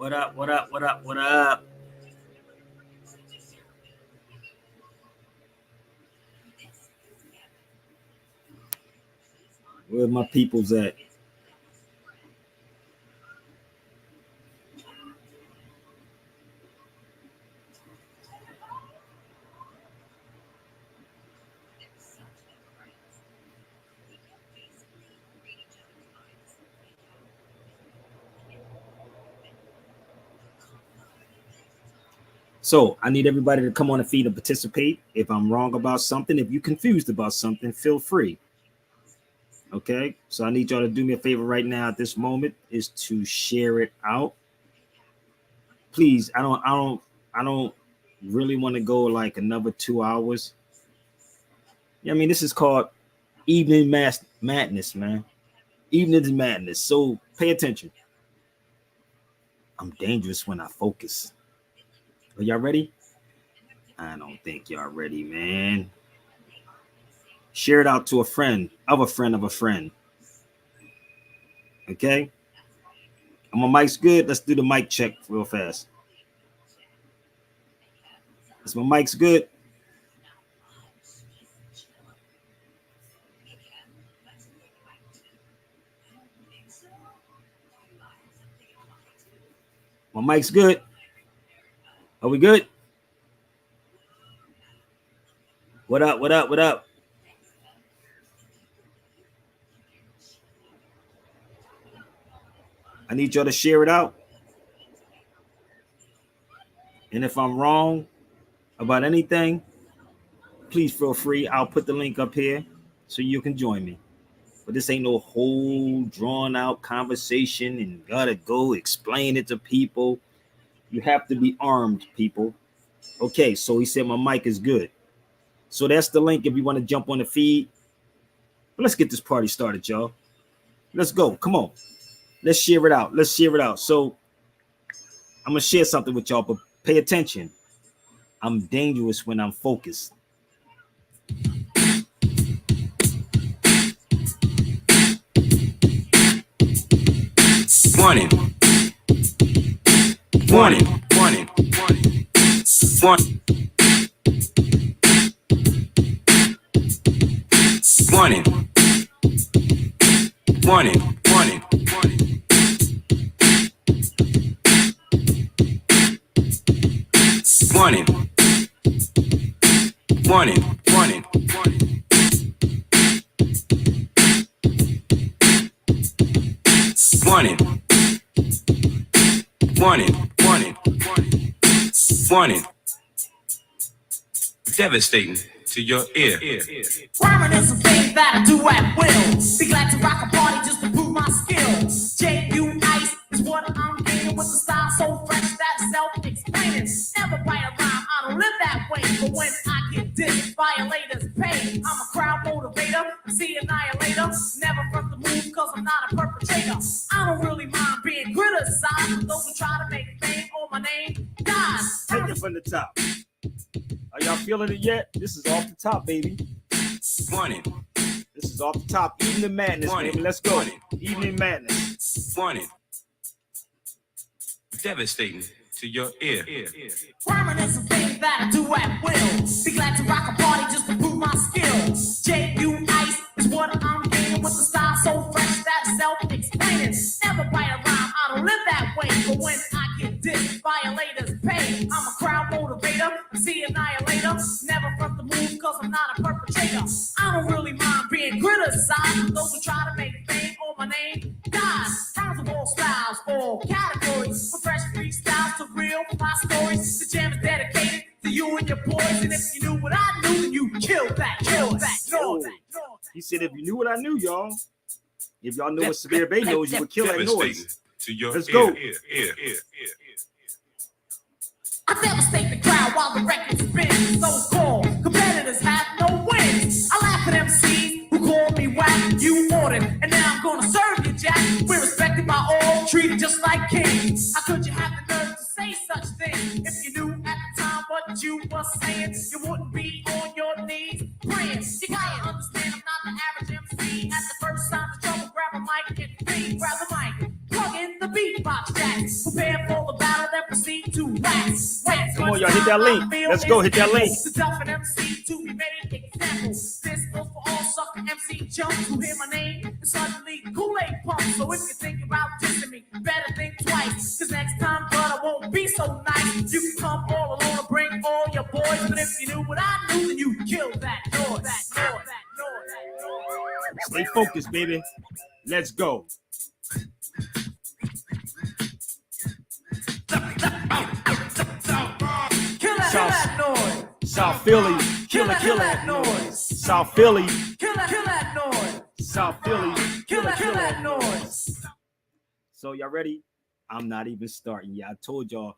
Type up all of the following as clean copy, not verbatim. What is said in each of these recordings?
What up? What up? What up? What up? Where my peoples at? So I need everybody to come on the feed and participate. If I'm wrong about something, if you're confused about something, feel free. Okay. So I need y'all to do me a favor right now at this moment is to share it out. Please, I don't really want to go like another 2 hours. Yeah, I mean, this is called evening madness, man. Evening madness. So pay attention. I'm dangerous when I focus. Are y'all ready? I don't think y'all ready, man. Share it out to a friend of a friend of a friend. Okay? My mic's good. Let's do the mic check real fast. Is my mic's good? My mic's good. Are we good? What up? What up? What up? I need y'all to share it out. And if I'm wrong about anything, please feel free. I'll put the link up here so you can join me. But this ain't no whole drawn out conversation and gotta go explain it to people. You have to be armed, people. Okay, so he said my mic is good. So that's the link if you want to jump on the feed. But let's get this party started, y'all. Let's go. Come on. Let's share it out. Let's share it out. So I'm going to share something with y'all, but pay attention. I'm dangerous when I'm focused. Warning. Warning. Warning. Warning. Warning. Warning. Warning. Warning. Warning. Warning. Warning. Warning. Warning. Warning. Devastating to your ear. Rhyming is a thing that I do at will. Be glad to rock a party just to prove my skill. J.U. Ice is what I'm getting with the style so fresh that self-explaining. Never bite a rhyme, I don't live that way. But when I get dissed, violators pay. I'm a crowd motivator, MC annihilator. Never first to move cause I'm not a perpetrator. I don't really mind being criticized for those who try to make fame on my name. Guys, take it from the top. Are y'all feeling it yet? This is off the top, baby. Warning. This is off the top. Evening madness, Warning. baby. Let's go. Warning. Evening madness. Warning. Devastating to your ear. Rhyming is a thing that I do at will. Be glad to rock a party just to prove my skill. J.U. Ice is what I'm getting with the style so fresh that self-explaining. Never bite a rhyme, I don't live that way. But when I get dissed, violators pay. I'm a crowd motivator, MC annihilator. Never first to move cause I'm not a perpetrator. I don't really mind being criticized for those who try to make fame on my name. Guys, rhymes of all styles, all categories. From fresh freestyles to real my stories. The jam is dedicated to you and your boys. And if you knew what I knew, then you killed that, killed that, killed that. He said, if you knew what I knew, y'all, if y'all know what Severe Bay knows, you would kill that noise. To your Let's ear, go. Ear. I devastate the crowd while the record spins. So-called competitors have no wins. I laugh at MCs who call me whack. You ordered, and now I'm gonna serve you, Jack. We're respected by all, treated just like kings. How could you have the nerve to say such things? If you knew at the time what you were saying, you wouldn't be on your knees praying. You gotta understand I'm not the average MC. At the first sign of trouble, grab a mic and be. Grab the mic, plug in the beatbox jack. Prepare for the y'all hit that link. Let's go, hit that link. The tough MC to be made example. This goes for all sucker MC chumps who hear my name and suddenly Kool-Aid pump. So if you think about dissing me, better think twice. Cause next time, brother, won't be so nice. You can come all alone and bring all your boys. But if you knew what I knew, then you'd kill that noise. Stay focused, baby. Let's go. Kill that noise. South Philly, kill that noise. South Philly, Kill that noise. South Philly, Kill that noise. So y'all ready? I'm not even starting yet. I told y'all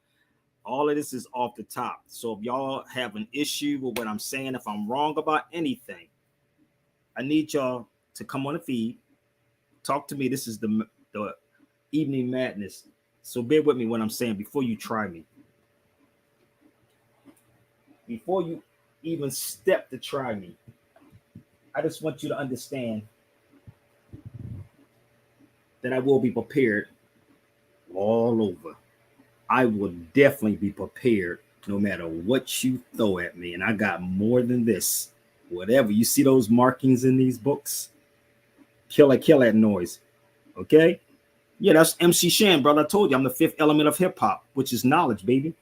all of this is off the top. So if y'all have an issue with what I'm saying, if I'm wrong about anything, I need y'all to come on the feed, talk to me. This is the evening madness. So bear with me what I'm saying before you try me. Before you even step to try me, I just want you to understand that I will be prepared all over. I will definitely be prepared no matter what you throw at me. And I got more than this. Whatever. You see those markings in these books? Kill that noise. Okay? Yeah, that's MC Shan, brother. I told you I'm the fifth element of hip hop, which is knowledge, baby.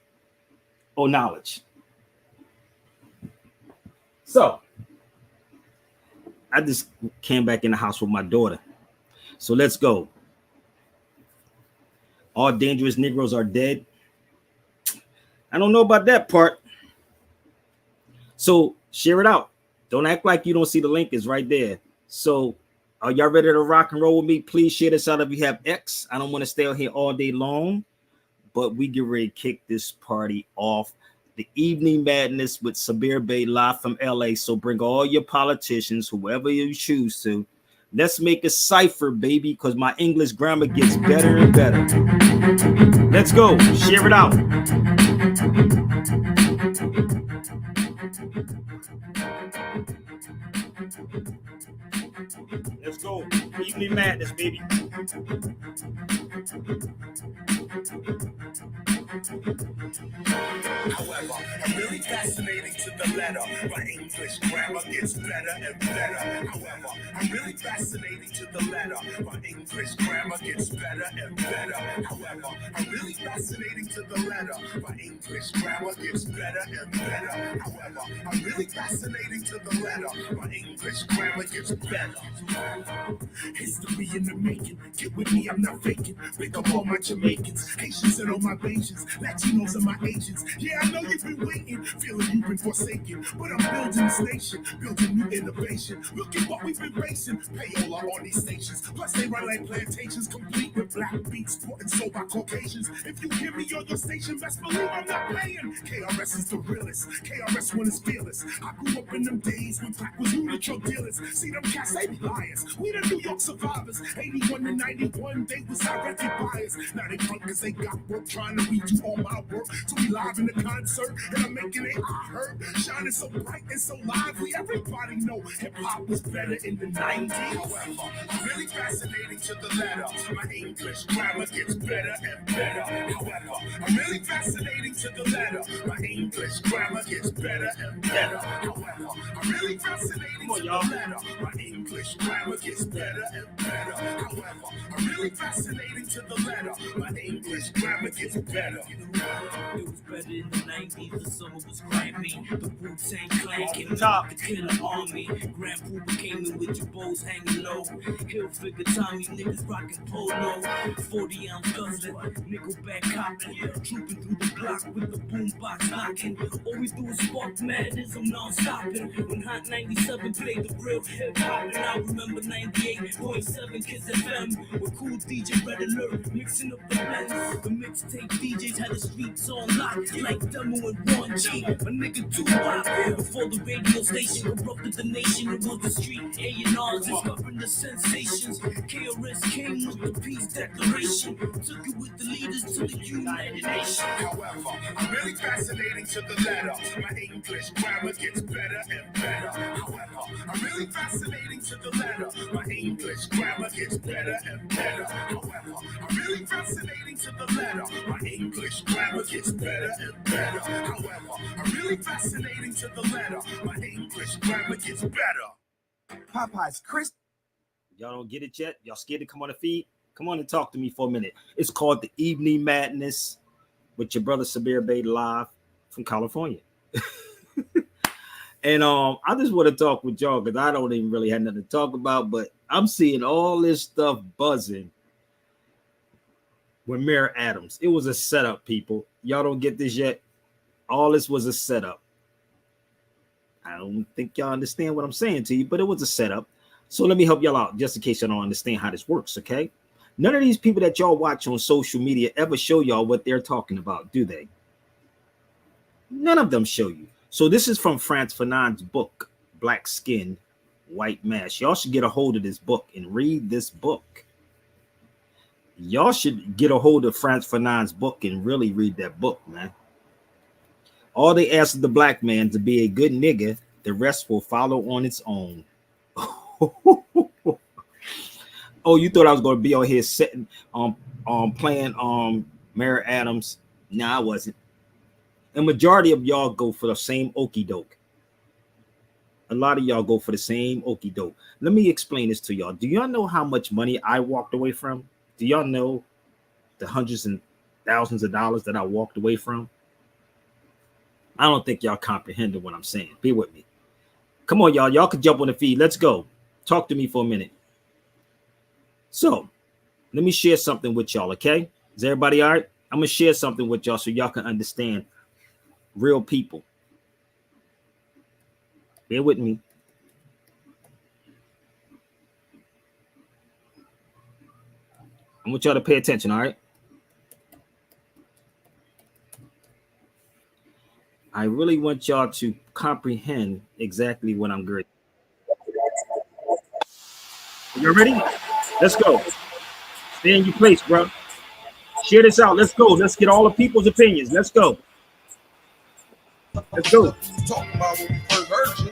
Oh, knowledge. So, I just came back in the house with my daughter. So let's go. All dangerous Negroes are dead. I don't know about that part. So share it out. Don't act like you don't see the link. It's right there. So are y'all ready to rock and roll with me? Please share this out if you have X. I don't want to stay out here all day long, but we get ready to kick this party off. The evening madness with Sabir Bey live from LA. So bring all your politicians, whoever you choose to. Let's make a cipher, baby, because my English grammar gets better and better. Let's go. Share it out. Let's go. Evening madness, baby. However, I'm really fascinating to the letter. My English grammar gets better and better. However, I'm really fascinating to the letter. My English grammar gets better and better. However, I'm really fascinating to the letter. My English grammar gets better and better. However, I'm really fascinating to the letter. My English grammar gets better. History in the making. Get with me, I'm not faking. Pick up all my Jamaicans, Haitians and all my Bajans, Latinos and my Asians. Yeah, I know you've been waiting, feeling you've been forsaken, but I'm building this nation, building new innovation. Look at what we've been facing. Payola on these stations, plus they run like plantations, complete with black beats, bought and sold by Caucasians. If you hear me on your station, best believe I'm not playing. KRS is the realest, KRS One is fearless. I grew up in them days when crack was new to drug dealers. See them cats, they be liars. We the New York survivors. 81 to 91, they was directed buyers. Now they drunk cause they got work, trying to redo all my work. So we live in the concert, and I'm making it heard. Shining so bright and so lively, everybody know hip-hop was better in the 90s. However, I'm really fascinating to the letter. My English grammar gets better and better. However, I'm really fascinating to the letter. My English grammar gets better and better. However, I'm really fascinating to the letter. My English grammar gets better and better. However, I'm really fascinating to the letter. My English grammar gets better. It was better in the 90s, the summer was crappy. The Wu-Tang Clan came Top. out with the killer army. Grand Poopa came in with your bows hanging low. Hill figure Tommy, niggas rockin' polo. 40-ounce cousin, nickelback copping. Trooping through the block with the boombox knocking. All we do is spark madness, I'm non-stopping. When Hot 97 played the real hip-hop, and I remember 98.7 Kiss FM with cool DJ Red Alert, mixing up the blends. The mixtape DJs had the streets on lock, like Demo and Ron G. A nigga too wild. Before the radio station corrupted the nation, it was the street A&Rs discovering the sensations. KRS came with the peace declaration, took it with the leaders to the United Nations. However, I'm really fascinating to the letter. My English grammar gets better and better. However, I'm really fascinating to the letter. My English grammar gets better and better. However, I'm really fascinating to the letter. My English grammar gets better and better. However, really fascinating to the letter. My English grammar gets better. Popeye's Chris. Y'all don't get it yet? Y'all scared to come on the feed? Come on and talk to me for a minute. It's called the Evening Madness with your brother Sabir Bay live from California. And I just want to talk with y'all because I don't even really have nothing to talk about, but I'm seeing all this stuff buzzing with Mayor Adams. It was a setup, people. Y'all don't get this yet? All this was a setup. I don't think y'all understand what I'm saying to you, but it was a setup. So let me help y'all out just in case y'all don't understand how this works, okay? None of these people that y'all watch on social media ever show y'all what they're talking about, do they? None of them show you. So this is from Frantz Fanon's book, Black Skin, White Mask. Y'all should get a hold of this book and read this book. Y'all should get a hold of Frantz Fanon's book and really read that book, man. All they ask of the black man to be a good nigga, the rest will follow on its own. Oh, you thought I was going to be on here sitting playing Mayor Adams? Nah, I wasn't. The majority of y'all go for the same okie doke. A lot of y'all go for the same okie doke. Let me explain this to y'all. Do y'all know how much money I walked away from? Do y'all know the hundreds and thousands of dollars that I walked away from? I don't think y'all comprehended what I'm saying. Be with me. Come on, y'all. Y'all can jump on the feed. Let's go. Talk to me for a minute. So, let me share something with y'all, okay? Is everybody all right? I'm going to share something with y'all so y'all can understand real people. Bear with me. I want y'all to pay attention, all right? I really want y'all to comprehend exactly what I'm doing. You ready? Let's go. Stay in your place, bro. Share this out. Let's go. Let's get all the people's opinions. Let's go. Let's go. Talking about when we first heard you,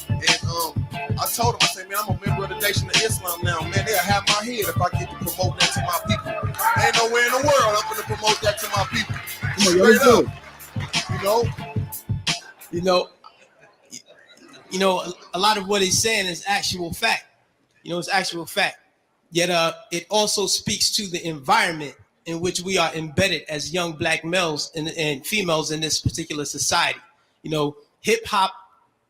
and I told him, I said, man, I'm a member of the Nation of Islam now. Man, they'll have my head if I get to promote that to my people. Ain't nowhere in the world I'm going to promote that to my people. Come on, let's go. You know, a lot of what he's saying is actual fact. You know, it's actual fact. Yet it also speaks to the environment in which we are embedded as young black males and females in this particular society. You know, hip hop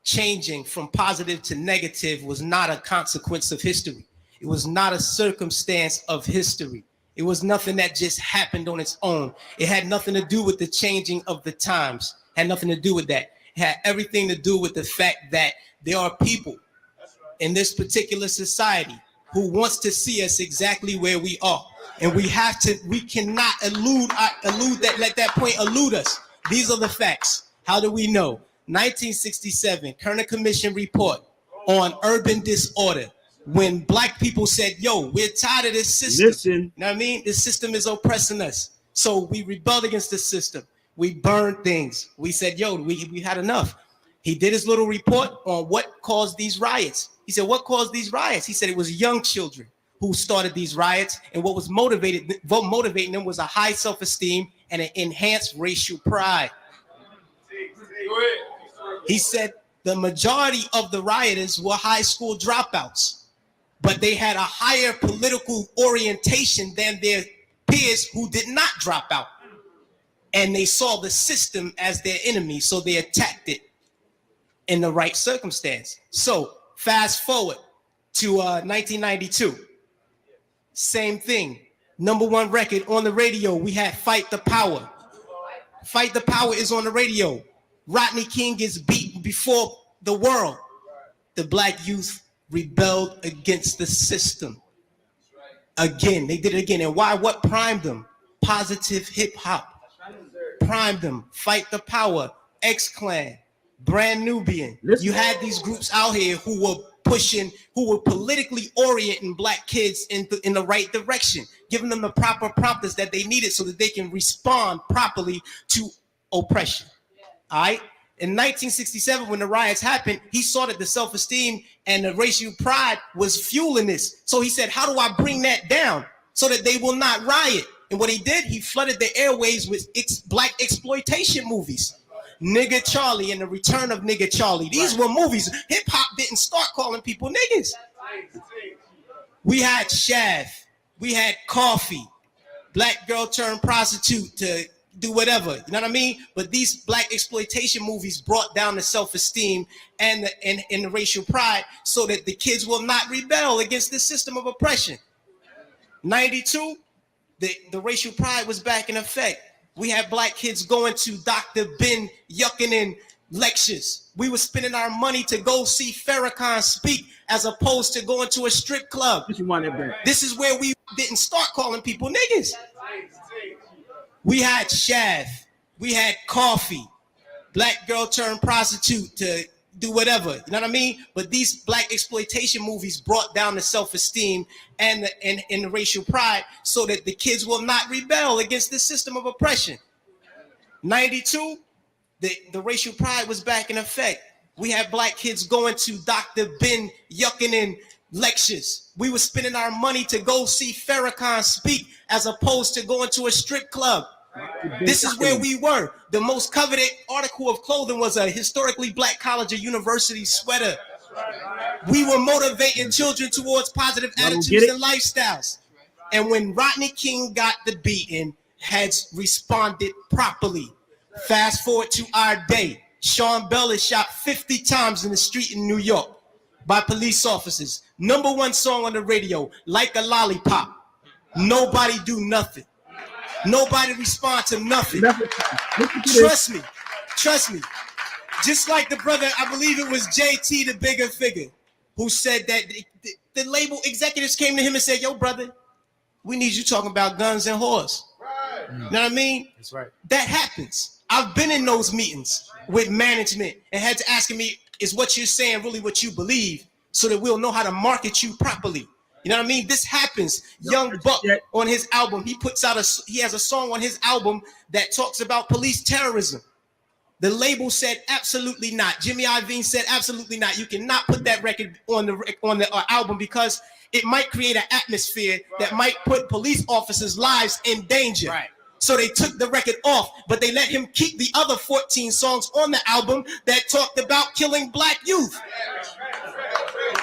changing from positive to negative was not a consequence of history. It was not a circumstance of history. It was nothing that just happened on its own. It had nothing to do with the changing of the times. It had nothing to do with that. It had everything to do with the fact that there are people in this particular society who wants to see us exactly where we are. And we cannot let that point elude us. These are the facts. How do we know? 1967, Kerner Commission report on urban disorder. When black people said, yo, we're tired of this system. Listen. You know what I mean? This system is oppressing us. So we rebelled against the system. We burned things. We said, yo, we had enough. He did his little report on what caused these riots. He said, what caused these riots? He said it was young children who started these riots. And what was motivating them was a high self-esteem and an enhanced racial pride. He said the majority of the rioters were high school dropouts, but they had a higher political orientation than their peers who did not drop out. And they saw the system as their enemy, so they attacked it in the right circumstance. So fast forward to 1992. Same thing. #1 record on the radio. We had Fight the Power. Fight the Power is on the radio. Rodney King gets beaten before the world. The black youth rebelled against the system. Again, they did it again. And why? What primed them? Positive hip hop. Primed them. Fight the Power. X-Clan. Brand Nubian. You had these groups out here who were pushing, who were politically orienting black kids in the right direction, giving them the proper prompters that they needed so that they can respond properly to oppression. All right. In 1967, when the riots happened, he saw that the self-esteem and the racial pride was fueling this. So he said, how do I bring that down so that they will not riot? And what he did, he flooded the airways with black exploitation movies. Nigga Charlie and the Return of Nigga Charlie. These were movies. Hip hop didn't start calling people niggas. We had Shaft. We had Coffee. Black girl turned prostitute to do whatever. You know what I mean? But these black exploitation movies brought down the self-esteem and the racial pride so that the kids will not rebel against the system of oppression. 92, the racial pride was back in effect. We had black kids going to Dr. Ben Yuckinen lectures. We were spending our money to go see Farrakhan speak as opposed to going to a strip club. This is where we didn't start calling people niggas. We had Shaft. We had Coffee. Black girl turned prostitute to do whatever. You know what I mean? But these black exploitation movies brought down the self-esteem and the racial pride so that the kids will not rebel against the system of oppression. 92, the racial pride was back in effect. We had black kids going to Dr. Ben Yuckinen lectures. We were spending our money to go see Farrakhan speak as opposed to going to a strip club. This is where we were. The most coveted article of clothing was a historically black college or university sweater. We were motivating children towards positive attitudes and lifestyles. And when Rodney King got the beating, heads responded properly. Fast forward to our day. Sean Bell is shot 50 times in the street in New York by police officers. #1 song on the radio, Like a Lollipop. Nobody do nothing. Nobody respond to nothing. Trust me. Just like the brother, I believe it was JT, the bigger figure, who said that the label executives came to him and said, yo, brother, we need you talking about guns and whores. You know what I mean? That's right. That happens. I've been in those meetings with management and had to ask me, is what you're saying really what you believe so that we'll know how to market you properly? You know what I mean? This happens. Young Buck on his album, he has a song on his album that talks about police terrorism. The label said absolutely not. Jimmy Iovine said absolutely not. You cannot put that record on the album because it might create an atmosphere that might put police officers' lives in danger. Right. So they took the record off, but they let him keep the other 14 songs on the album that talked about killing black youth.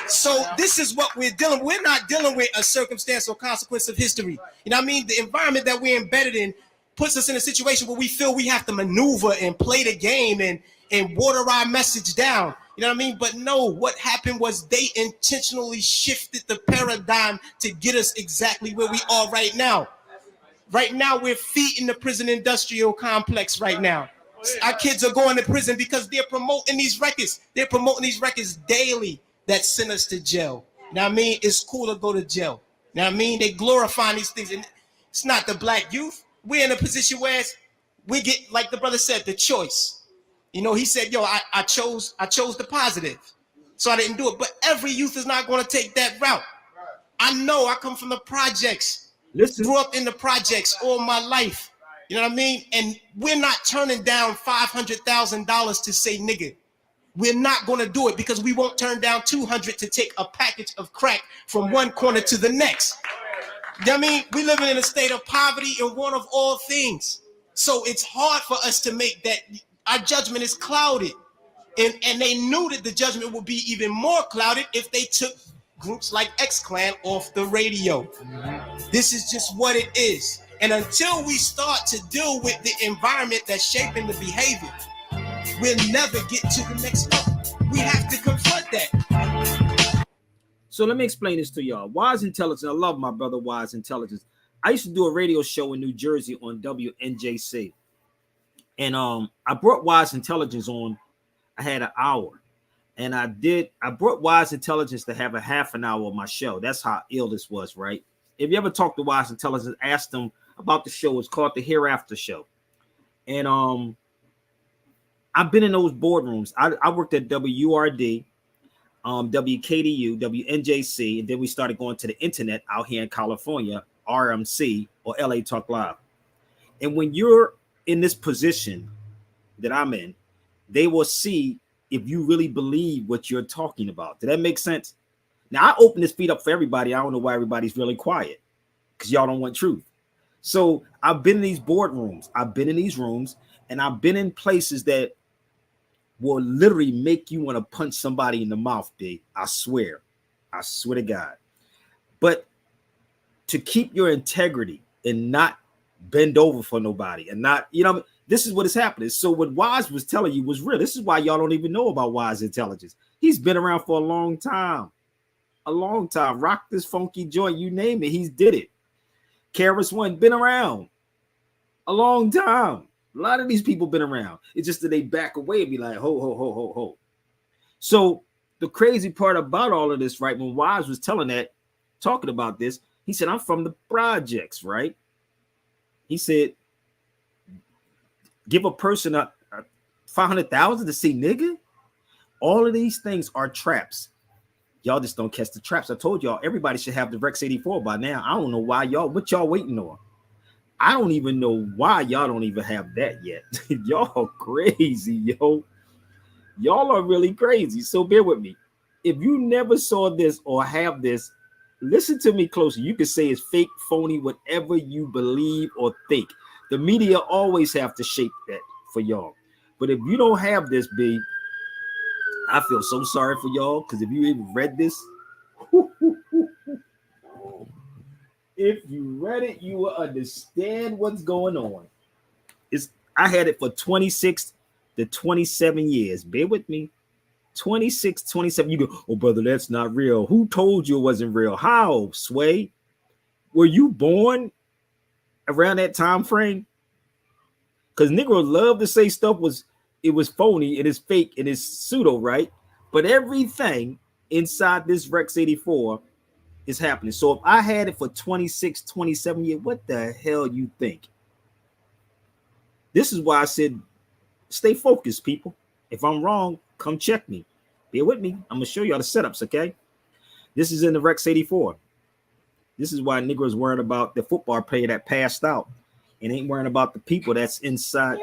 So this is what we're dealing with. We're not dealing with a circumstance or consequence of history. You know what I mean? The environment that we're embedded in puts us in a situation where we feel we have to maneuver and play the game and water our message down. You know what I mean? But no, what happened was they intentionally shifted the paradigm to get us exactly where we are right now. Right now, we're feeding the prison industrial complex right now. Our kids are going to prison because they're promoting these records. They're promoting these records daily that send us to jail. You know what I mean? It's cool to go to jail. You know what I mean? They glorify these things. And it's not the black youth. We're in a position where we get, like the brother said, the choice. You know, he said, yo, I chose the positive. So I didn't do it. But every youth is not going to take that route. I know I come from the projects. Grew up in the projects all my life. You know what I mean? And we're not turning down $500,000 to say nigga. We're not going to do it because we won't turn down $200 to take a package of crack from one corner to the next. You know what I mean? We living in a state of poverty and want of all things. So it's hard for us to make that. Our judgment is clouded. And they knew that the judgment would be even more clouded if they took groups like X-Clan off the radio. This is just what it is. And until we start to deal with the environment that's shaping the behavior, we'll never get to the next level. We have to confront that. So let me explain this to y'all. Wise Intelligence. I love my brother Wise Intelligence. I used to do a radio show in New Jersey on WNJC. And I brought Wise Intelligence on. I had an hour. And I brought Wise Intelligence to have a half an hour of my show. That's how ill this was, right? If you ever talk to Wise Intelligence, ask them about the show. It's called the Hereafter Show. And I've been in those boardrooms. I worked at WURD, WKDU, WNJC, and then we started going to the internet out here in California, RMC or LA Talk Live. And when you're in this position that I'm in, they will see if you really believe what you're talking about. Did that make sense? Now, I open this feed up for everybody. I don't know why everybody's really quiet because y'all don't want truth. So I've been in these boardrooms. I've been in these rooms, and I've been in places that will literally make you want to punch somebody in the mouth, big. I swear to God. But to keep your integrity and not bend over for nobody and not, this is what is happening. So what Wise was telling you was real. This is why y'all don't even know about Wise intelligence. He's been around for a long time. Rock this funky joint, you name it, he's did it. Karis One been around a long time. A lot of these people been around. It's just that they back away and be like, ho. So the crazy part about all of this, right? When Wise was talking about this, he said, I'm from the projects, right? He said, give a person a 500,000 to see nigga. All of these things are traps. Y'all just don't catch the traps. I told y'all everybody should have the Rex 84 by now. I don't know why what y'all waiting on. I don't even know why y'all don't even have that yet. Y'all crazy, yo. Y'all are really crazy. So bear with me. If you never saw this or have this, listen to me closely. You can say it's fake, phony, whatever you believe or think. The media always have to shape that for y'all. But if you don't have this, B, I feel so sorry for y'all, because if you even read this, if you read it, you will understand what's going on. I had it for 26 to 27 years. Bear with me. 26, 27. You go, oh, brother, that's not real. Who told you it wasn't real? How, Sway? Were you born around that time frame? Because Negroes love to say stuff was phony and it's fake and it's pseudo, right? But everything inside this Rex 84 is happening. So if I had it for 26, 27 years, what the hell you think? This is why I said, stay focused, people. If I'm wrong, come check me. Bear with me. I'm going to show y'all the setups, okay? This is in the Rex 84. This is why Negroes worrying about the football player that passed out and ain't worrying about the people that's inside,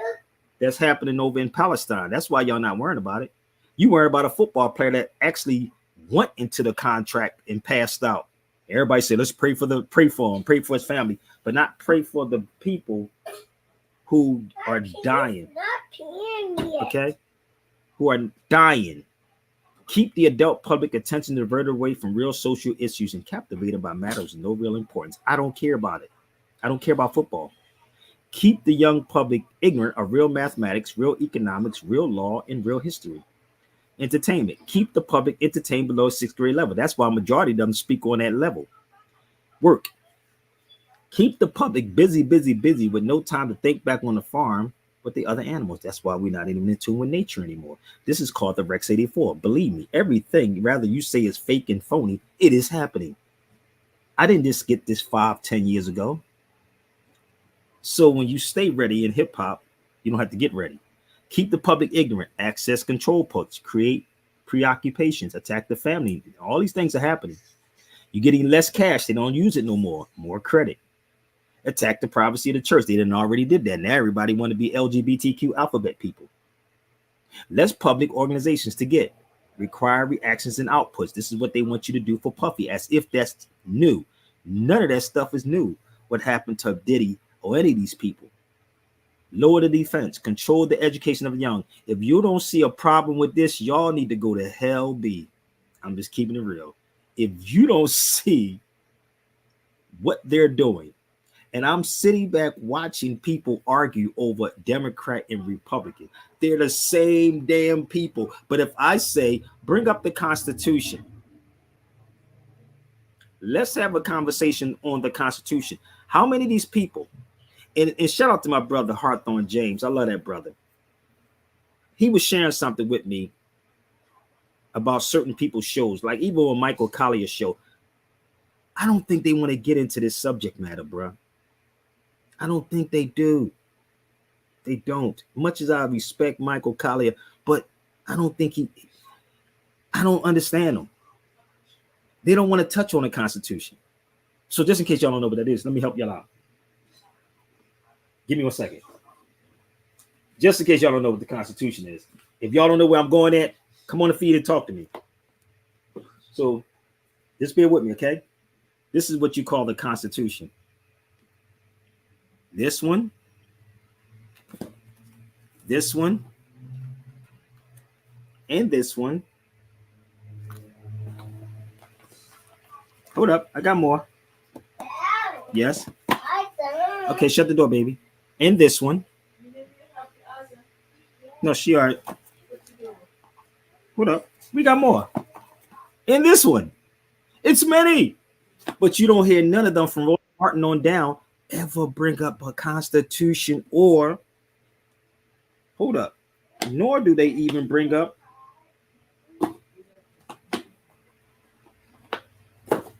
that's happening over in Palestine. That's why y'all not worrying about it. You worry about a football player that actually went into the contract and passed out. Everybody say, let's pray for him, pray for his family, but not pray for the people who are dying. Okay? Who are dying. Keep the adult public attention diverted away from real social issues and captivated by matters of no real importance. I don't care about it. I don't care about football. Keep the young public ignorant of real mathematics, real economics, real law, and real history. Entertainment. Keep the public entertained below 6th grade level. That's why a majority doesn't speak on that level. Work. Keep the public busy with no time to think back on the farm with the other animals. That's why we're not even in tune with nature anymore. This is called the Rex 84. Believe me, everything, rather you say is fake and phony, it is happening. I didn't just get this 5-10 years ago. So when you stay ready in hip hop, you don't have to get ready. Keep the public ignorant, access control posts, create preoccupations, attack the family. All these things are happening. You're getting less cash. They don't use it no more. More credit. Attack the privacy of the church. They didn't already did that. Now everybody want to be LGBTQ alphabet people. Less public organizations to get. Require reactions and outputs. This is what they want you to do for Puffy, as if that's new. None of that stuff is new. What happened to Diddy or any of these people? Lower the defense. Control the education of the young. If you don't see a problem with this, y'all need to go to hell be. I'm just keeping it real. If you don't see what they're doing, and I'm sitting back watching people argue over Democrat and Republican. They're the same damn people. But if I say, bring up the Constitution, let's have a conversation on the Constitution. How many of these people, and shout out to my brother Hawthorne James. I love that brother. He was sharing something with me about certain people's shows, like even on Michael Collier's show. I don't think they want to get into this subject matter, bro. I don't think they do. They don't. Much as I respect Michael Collier, but I don't think I don't understand them. They don't want to touch on the Constitution. So just in case y'all don't know what that is, let me help y'all out. Give me 1 second. Just in case y'all don't know what the Constitution is. If y'all don't know where I'm going at, come on the feed and talk to me. So just bear with me, okay? This is what you call the Constitution. This one, and this one. Hold up, I got more. Yes. Okay, shut the door, baby. And this one. No, she all right. Hold up, we got more. And this one. It's many, but you don't hear none of them from Roland Martin on down ever bring up a constitution or hold up, nor do they even bring up.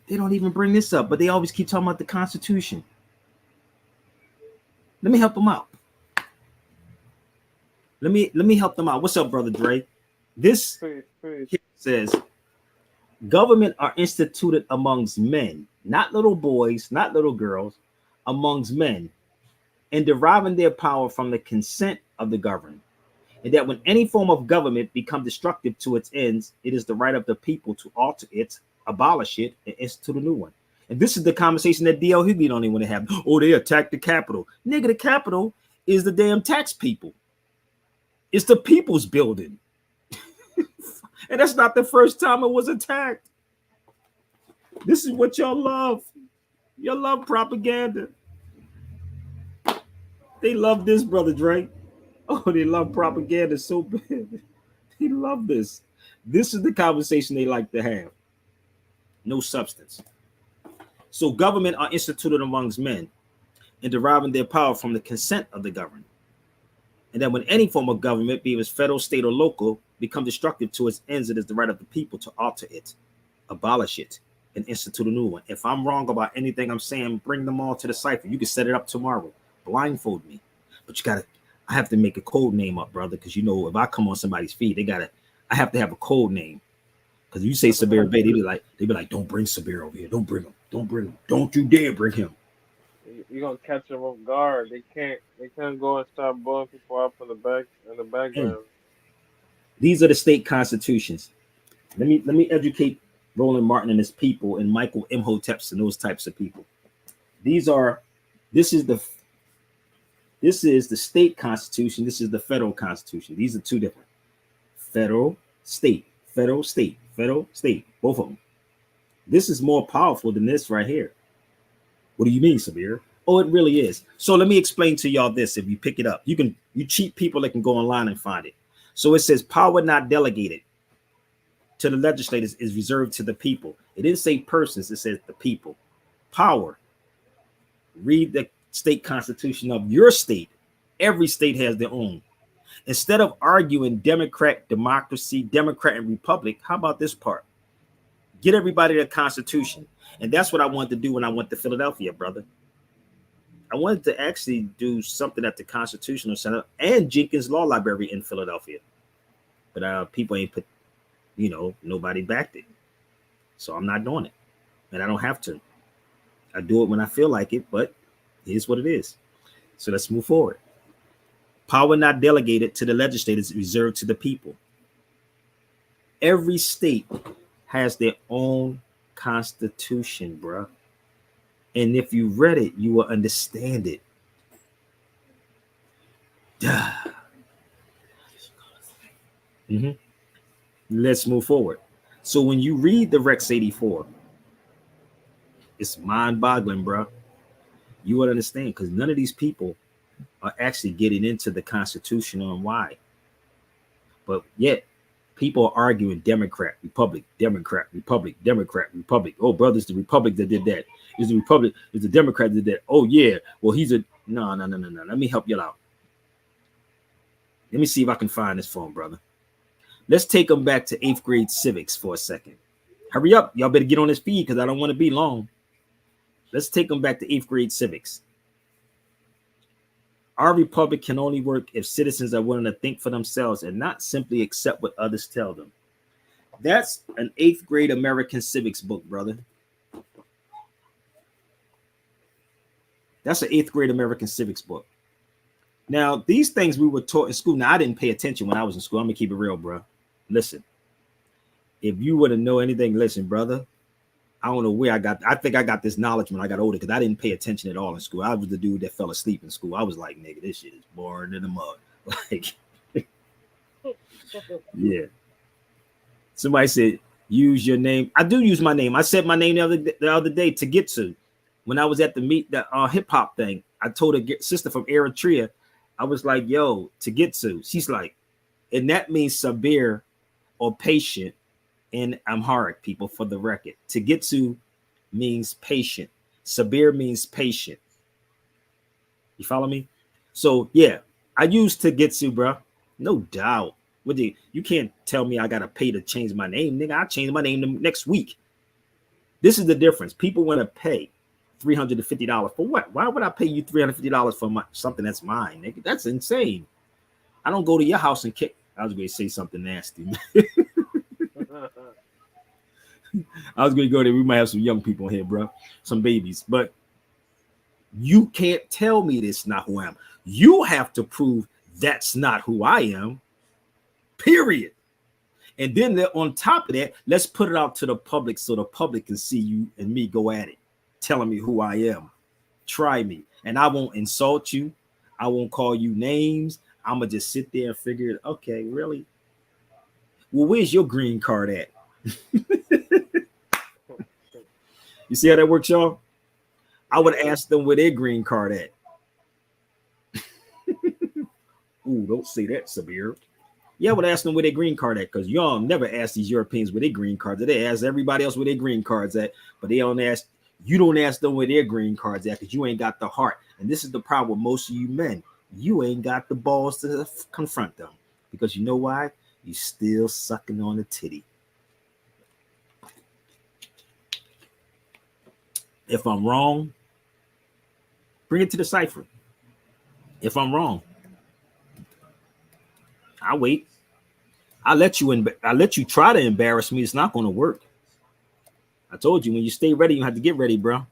They don't even bring this up, but they always keep talking about the Constitution. Let me help them out. Let me help them out. What's up, brother Dre? This says government are instituted amongst men, not little boys, not little girls, amongst men, and deriving their power from the consent of the governed. And that when any form of government become destructive to its ends, it is the right of the people to alter it, abolish it, and institute a new one. And this is the conversation that D.L. Hughley don't even want to have. Oh, they attacked the Capitol. Nigga, the Capitol is the damn tax people. It's the people's building. And that's not the first time it was attacked. This is what y'all love. Y'all love propaganda. They love this, brother Dre. Oh, they love propaganda so bad. They love this. This is the conversation they like to have. No substance. So government are instituted amongst men and deriving their power from the consent of the governed. And that when any form of government, be it federal, state, or local, become destructive to its ends, it is the right of the people to alter it, abolish it, and institute a new one. If I'm wrong about anything I'm saying, bring them all to the cipher. You can set it up tomorrow. Blindfold me. But I have to make a code name up, brother, because you know if I come on somebody's feed, I have to have a code name. Because you say Sabir Bay, they be like, don't bring Sabir over here. Don't bring him. Don't bring him. Don't you dare bring him. You're gonna catch them off guard. They can't go and start blowing people up in the background. These are the state constitutions. Let me educate Roland Martin and his people and Michael Imhotep and those types of people. This is the state constitution. This is the federal constitution. These are two different. Federal, state, federal, state, federal, state, both of them. This is more powerful than this right here. What do you mean, Sabir? Oh, it really is. So let me explain to y'all this. If you pick it up, you cheat people that can go online and find it. So it says power not delegated to the legislators is reserved to the people. It didn't say persons, it says the people. Power. Read the state constitution of your state. Every state has their own. Instead of arguing Democrat, democracy, Democrat, and Republic, how about this part? Get everybody the Constitution. And that's what I wanted to do when I went to Philadelphia, brother. I wanted to actually do something at the Constitutional Center and Jenkins Law Library in Philadelphia. But people ain't put, nobody backed it. So I'm not doing it. And I don't have to. I do it when I feel like it, but here's what it is. So let's move forward. Power not delegated to the legislators is reserved to the people. Every state has their own constitution, bruh. And if you read it, you will understand it. Let's move forward. So when you read the Rex 84, it's mind-boggling, bruh. You will understand because none of these people are actually getting into the Constitution and why. But yet, people are arguing Democrat, Republic, Democrat, Republic, Democrat, Republic. Oh, brother, it's the Republic that did that. It's the Republic, it's the Democrat that did that. Oh, yeah. Well, no. Let me help you out. Let me see if I can find this phone, brother. Let's take them back to 8th grade civics for a second. Hurry up. Y'all better get on this feed because I don't want to be long. Let's take them back to 8th grade civics. Our republic can only work if citizens are willing to think for themselves and not simply accept what others tell them. That's an 8th grade American civics book, brother. That's an 8th grade American civics book. Now, these things we were taught in school. Now, I didn't pay attention when I was in school. I'm going to keep it real, bro. Listen, if you want to know anything, listen, brother. I don't know where I think I got this knowledge when I got older because I didn't pay attention at all in school. I was the dude that fell asleep in school. I was like, nigga, this shit is boring in the mud. Like, yeah. Somebody said, use your name. I do use my name. I said my name the other day to get to. When I was at the hip hop thing, I told a sister from Eritrea, I was like, yo, to get to. She's like, and that means Sabir or patient in Amharic, people, for the record. To get to means patient. Sabir means patient. You follow me? So yeah, I use Tagetsu, bro. No doubt. You can't tell me I gotta pay to change my name, nigga. I change my name next week. This is the difference. People want to pay $350 for what? Why would I pay you $350 for something that's mine, nigga? That's insane. I don't go to your house and kick. I was going to say something nasty. I was going to go there. We might have some young people here, bro. Some babies. But you can't tell me this is not who I am. You have to prove that's not who I am. Period. And then on top of that, let's put it out to the public so the public can see you and me go at it, telling me who I am. Try me. And I won't insult you. I won't call you names. I'm going to just sit there and figure it. Okay, really? Well, where's your green card at? You see how that works, y'all? I would ask them where their green card at. Ooh, don't say that, Sabir. Yeah, I would ask them where their green card at, because y'all never ask these Europeans where their green cards are. They ask everybody else where their green cards at, but you don't ask them where their green cards at, because you ain't got the heart. And this is the problem with most of you men. You ain't got the balls to confront them, because you know why? You still sucking on the titty. If I'm wrong, bring it to the cipher. If I'm wrong, I'll wait. I let you try to embarrass me. It's not going to work. I told you, when you stay ready, you have to get ready, bro.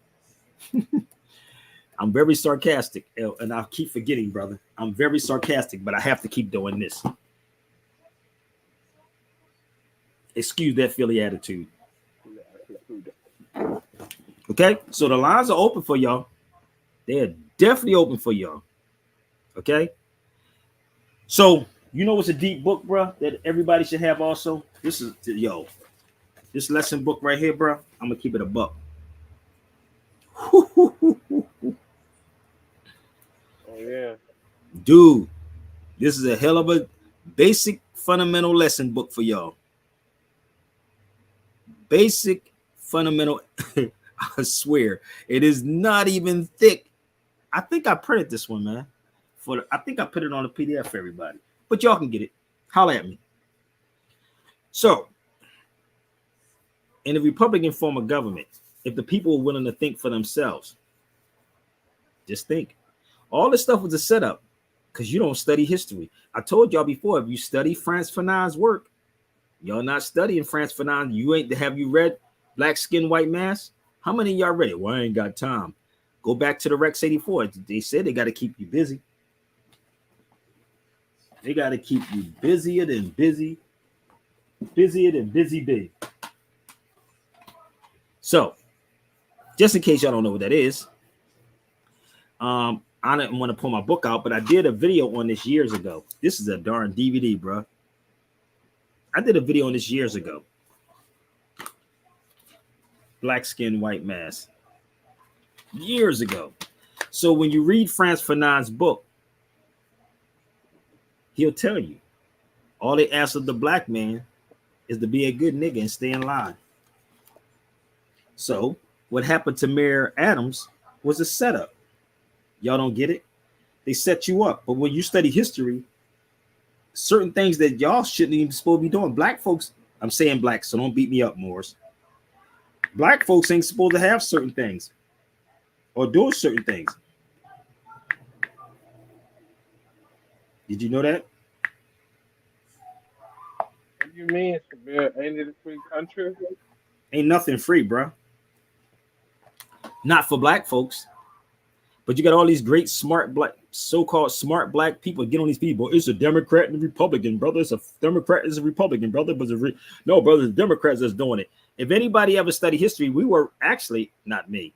I'm very sarcastic, and I'll keep forgetting, brother. I'm very sarcastic, but I have to keep doing this. Excuse that Philly attitude. Okay, so the lines are open for y'all. They're definitely open for y'all. Okay, so you know what's a deep book, bro, that everybody should have also? This this lesson book right here, bro. I'm gonna keep it a buck. Oh yeah, dude, this is a hell of a basic fundamental lesson book for y'all. Basic fundamental. I swear it is not even thick. I think I printed this one, man. I think I put it on a PDF for everybody, but y'all can get it. Holla at me. So, in a Republican form of government, if the people are willing to think for themselves, just think. All this stuff was a setup because you don't study history. I told y'all before, if you study Frantz Fanon's work, y'all not studying Frantz Fanon. Have you read Black Skin, White Mass? How many of y'all read it? Well, I ain't got time. Go back to the Rex 84. They said they got to keep you busy. They got to keep you busier than busy bee. So, just in case y'all don't know what that is, I didn't want to pull my book out, but I did a video on this years ago. This is a darn DVD, bro. I did a video on this years ago. Black Skin, White Mass. Years ago. So when you read Frantz Fanon's book, he'll tell you all they ask of the black man is to be a good nigga and stay in line. So what happened to Mayor Adams was a setup. Y'all don't get it? They set you up. But when you study history, certain things that y'all shouldn't even supposed to be doing. Black folks, I'm saying black, so don't beat me up, Morris. Black folks ain't supposed to have certain things or do certain things. Did you know that? what do you mean, Sabir? Ain't it a free country? Ain't nothing free, bro. Not for black folks. But you got all these great smart black, so-called smart black people get on these people. It's a Democrat and a Republican, brother. It's a Democrat, it's a Republican, brother. But no, brother, the Democrats that's doing it. If anybody ever studied history, we were actually, not me.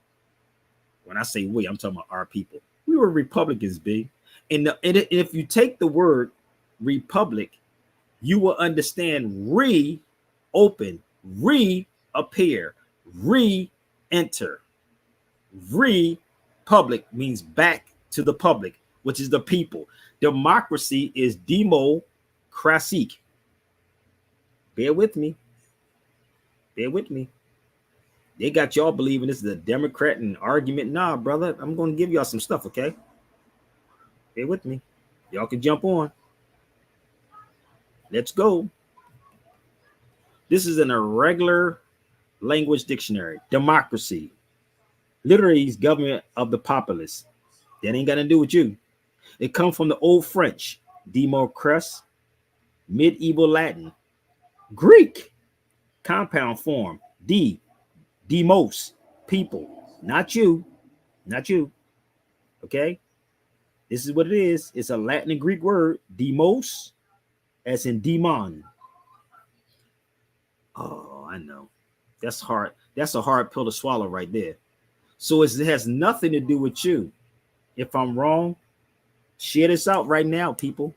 When I say we, I'm talking about our people. We were Republicans, B. And if you take the word republic, you will understand open, reappear, re-enter. Republic means back to the public, which is the people. Democracy is democracy. Bear with me. Bear with me. They got y'all believing this is a Democrat and argument. Nah, brother, I'm going to give y'all some stuff, okay? Bear with me. Y'all can jump on. Let's go. This is an irregular language dictionary. Democracy. Literally is government of the populace. That ain't got to do with you. It comes from the Old French, democracy, medieval Latin, Greek, compound form, demos, people, not you, not you. Okay? This is what it is. It's a Latin and Greek word, demos, as in demon. Oh, I know. That's hard. That's a hard pill to swallow right there. So it has nothing to do with you. If I'm wrong, share this out right now, people.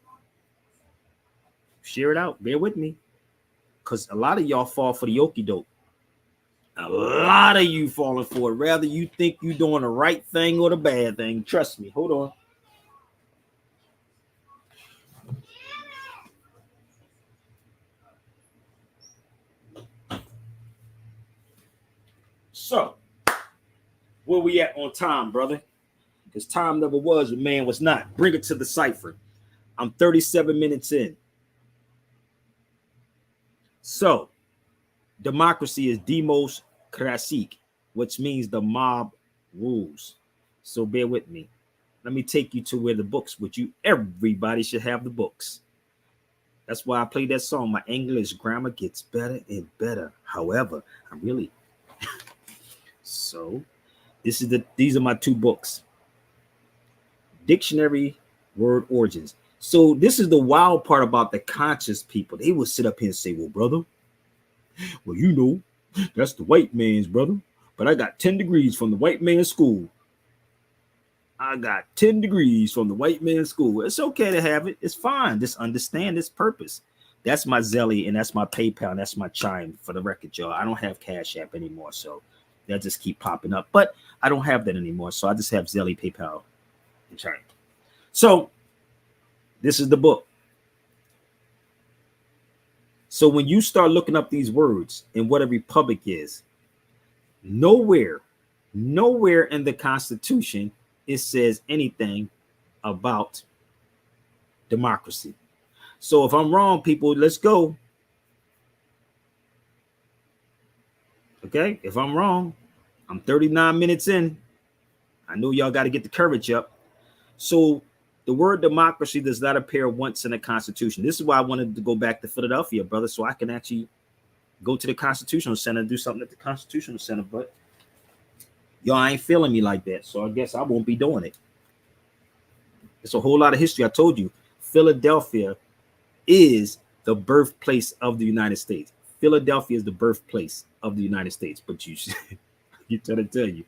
Share it out. Bear with me. Because a lot of y'all fall for the okie doke. A lot of you falling for it. Rather you think you're doing the right thing or the bad thing. Trust me. Hold on. So, where we at on time, brother? Because time never was what man was not. Bring it to the cipher. I'm 37 minutes in. So, democracy is demos krasik, which means the mob rules. So bear with me. Let me take you to where the books, which everybody should have the books. That's why I play that song. My English grammar gets better and better. However, I'm really so these are my two books. Dictionary word origins. So this is the wild part about the conscious people. They will sit up here and say, well, brother, well, you know, that's the white man's brother. But I got 10 degrees from the white man's school. I got 10 degrees from the white man's school. It's okay to have it. It's fine. Just understand its purpose. That's my Zelly and that's my PayPal and that's my Chime for the record, y'all. I don't have Cash App anymore, so they'll just keep popping up. But I don't have that anymore, so I just have Zelly, PayPal, and Chime. So this is the book. So when you start looking up these words and what a republic is, nowhere in the Constitution it says anything about democracy. So if I'm wrong, people, let's go. Okay, if I'm wrong, I'm 39 minutes in. I know y'all got to get the courage up. So the word democracy does not appear once in the Constitution. This is why I wanted to go back to Philadelphia, brother, so I can actually go to the Constitutional Center and do something at the Constitutional Center. But y'all ain't feeling me like that, so I guess I won't be doing it. It's a whole lot of history. I told you, Philadelphia is the birthplace of the United States. Philadelphia is the birthplace of the United States. But you try to tell you,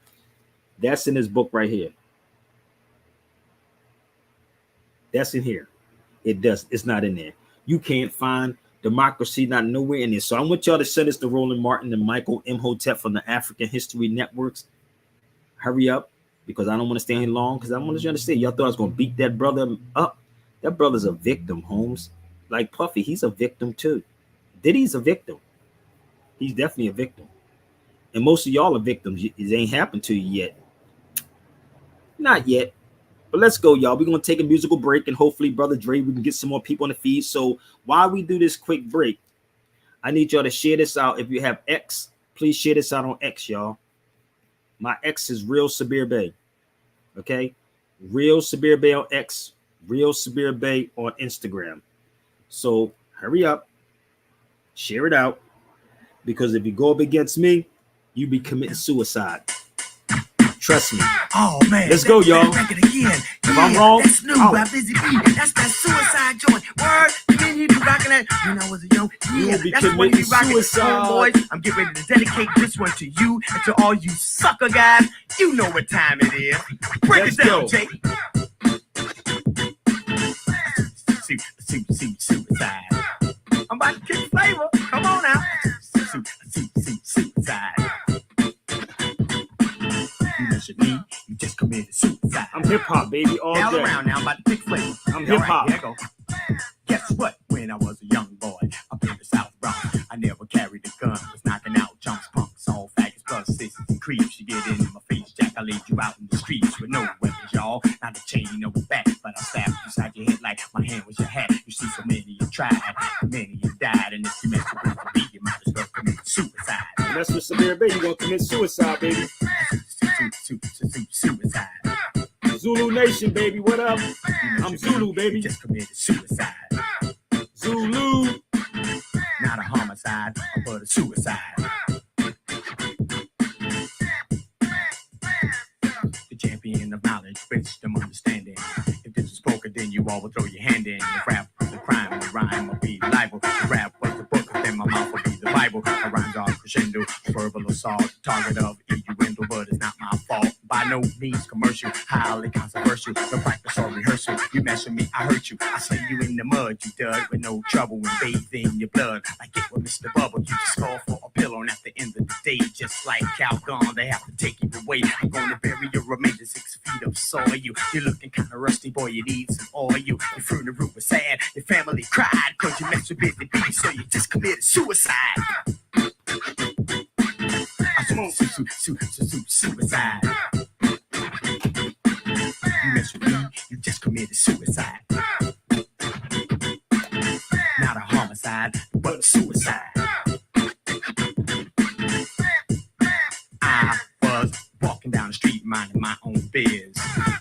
that's in this book right here. That's in here. It's not in there. You can't find democracy, not nowhere in there. So I want y'all to send this to Roland Martin and Michael Imhotep from the African History Networks. Hurry up, because I don't want to stay here long, because I want you to understand. Y'all thought I was going to beat that brother up. That brother's a victim, Holmes. Like Puffy, he's a victim too. Diddy's a victim. He's definitely a victim. And most of y'all are victims. It ain't happened to you yet. Not yet. But let's go, y'all. We're going to take a musical break, and hopefully, Brother Dre, we can get some more people on the feed. So while we do this quick break, I need y'all to share this out. If you have X, please share this out on X, y'all. My X is Real Sabir Bey. Okay? Real Sabir Bey on X. Real Sabir Bey on Instagram. So hurry up. Share it out. Because if you go up against me, you be committing suicide. Trust me. Oh man, let's go, y'all. Back it again. If I'm wrong, that's new by Busy B. That's that suicide joint. Word, you mean he be rocking that when I was a young? Yeah, that's the one he be rocking. Boys, I'm getting ready to dedicate this one to you and to all you sucker guys. You know what time it is. Break it down, Jake. Suicide. I'm about to kick flavor. Come on now. mess with me, you just committed suicide. I'm hip hop, baby, all Now day. around now, I'm about to pick flavor. I'm hip hop. Here I go. Guess what? When I was a young boy up in the South Bronx, I never carried a gun. Was knocking out chunks, punks, all faggots, plus sisters and creeps. You get in my face, Jack. I laid you out in the streets with no weapons, y'all. Not a chain, no back, but I stabbed you beside your head like my hand was your hat. You see, so many you tried, many you died, and if you mess with me, you might as well commit suicide. And that's what Samir Bay, you gonna commit suicide, baby. Suicide. Zulu Nation, baby, what up? I'm Zulu, baby. Just committed suicide. Zulu. Not a homicide, but a suicide. The champion of knowledge, wisdom, understanding. If this is poker, then you all will throw your hand in. If rap was a crime, the rhyme will be libel. If rap was the book, then my mouth will be the Bible. My rhymes are crescendo, verbal assault, target of innuendo, but it's not my fault. By no means commercial, highly controversial. No practice or rehearsal. You mess with me, I hurt you. I slay you in the mud, you dud, with no trouble and bathe in your blood. Like it with Mr. Bubble, you just call for a pillow, and at the end of the day, just like Calgon, they have to take you away. I'm gonna bury your remains 6 feet of soil. You're looking kind of rusty, boy, you need some oil. Your funeral was sad, your family cried, cause you messed with Busy Bee, so you just committed suicide. Suicide. You mess with me, you just committed suicide. Not a homicide, but a suicide. I was walking down the street minding my own biz.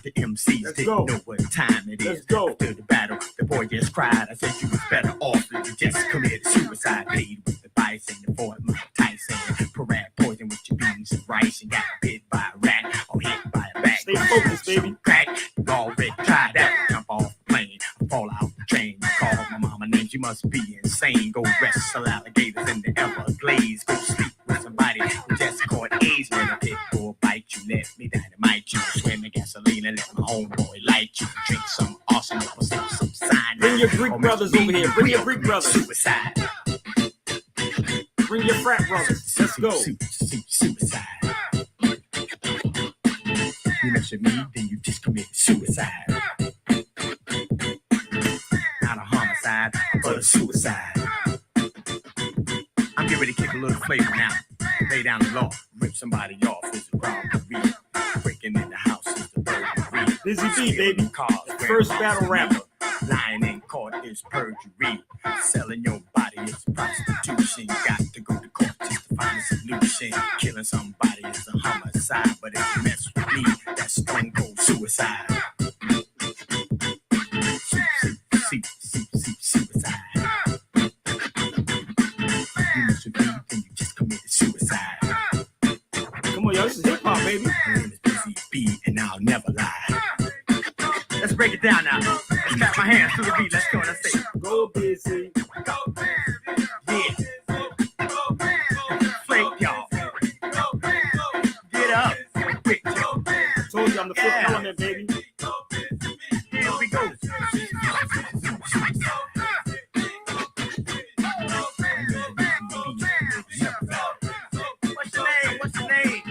The MCs didn't know what time it is. Let's go. After the battle, the boy just cried. I said you was better off if you just committed suicide. Paid with the vice and the Fort Mike Tyson. Parade poison with your beans and rice. And got bit by a rat or hit by a bat. Stay focused, baby. Crack, you already tried that. Jump off the plane, fall out the train. Call my mama names, you must be insane. Go wrestle alligators in the Everglades. Go sleep with somebody who just caught AIDS. Let a pit bull bite you, let me dynamite you. Swim in gasoline and let my homeboy light you. Drink some awesome, or sip some cyanide. Bring your Greek brothers over here. Bring your Greek brothers. Suicide. Bring your frat brothers. Let's go. Suicide. You mess with me, then you just committed suicide. Not a homicide, but a suicide. I'm getting ready to kick a little flavor now. Lay down the law, rip somebody off is a robbery. Breaking in the house is the burglary. Busy Bee, baby. Cars, First battle rapper. Lying in court is perjury. Selling your body is prostitution. Got to go to court just to find a solution. Killing somebody is a homicide, but if you mess with me, that's stone cold suicide. Suicide. You mess with me, then you just committed suicide. Come on, y'all. This is hip hop, baby. My name is Busy Bee, and I'll never lie. Let's break it down now. Let's clap my hands to the beat. Let's go. Let's say, Go Busy. yeah. Flake, y'all. Get up. Quick, y'all. Told you I'm the fifth Yeah. element, baby. Here we go. What's your name? What's your name?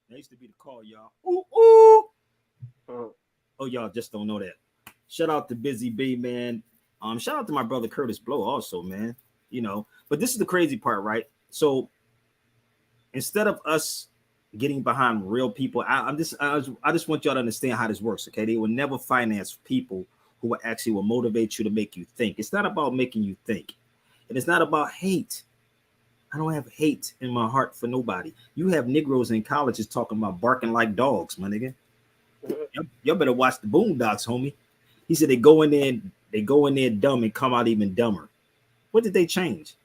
That used to be the call, y'all. Ooh, ooh. Oh, y'all just don't know that. Shout out to Busy Bee, man. Shout out to my brother Curtis Blow also, man. You know, but this is the crazy part, right? So instead of us getting behind real people, I just want y'all to understand how this works, okay? They will never finance people who will motivate you to make you think. It's not about making you think, and it's not about hate. I don't have hate in my heart for nobody. You have Negroes in colleges talking about barking like dogs, my nigga. Y'all better watch the Boondocks, homie. He said they go in there dumb and come out even dumber. What did they change?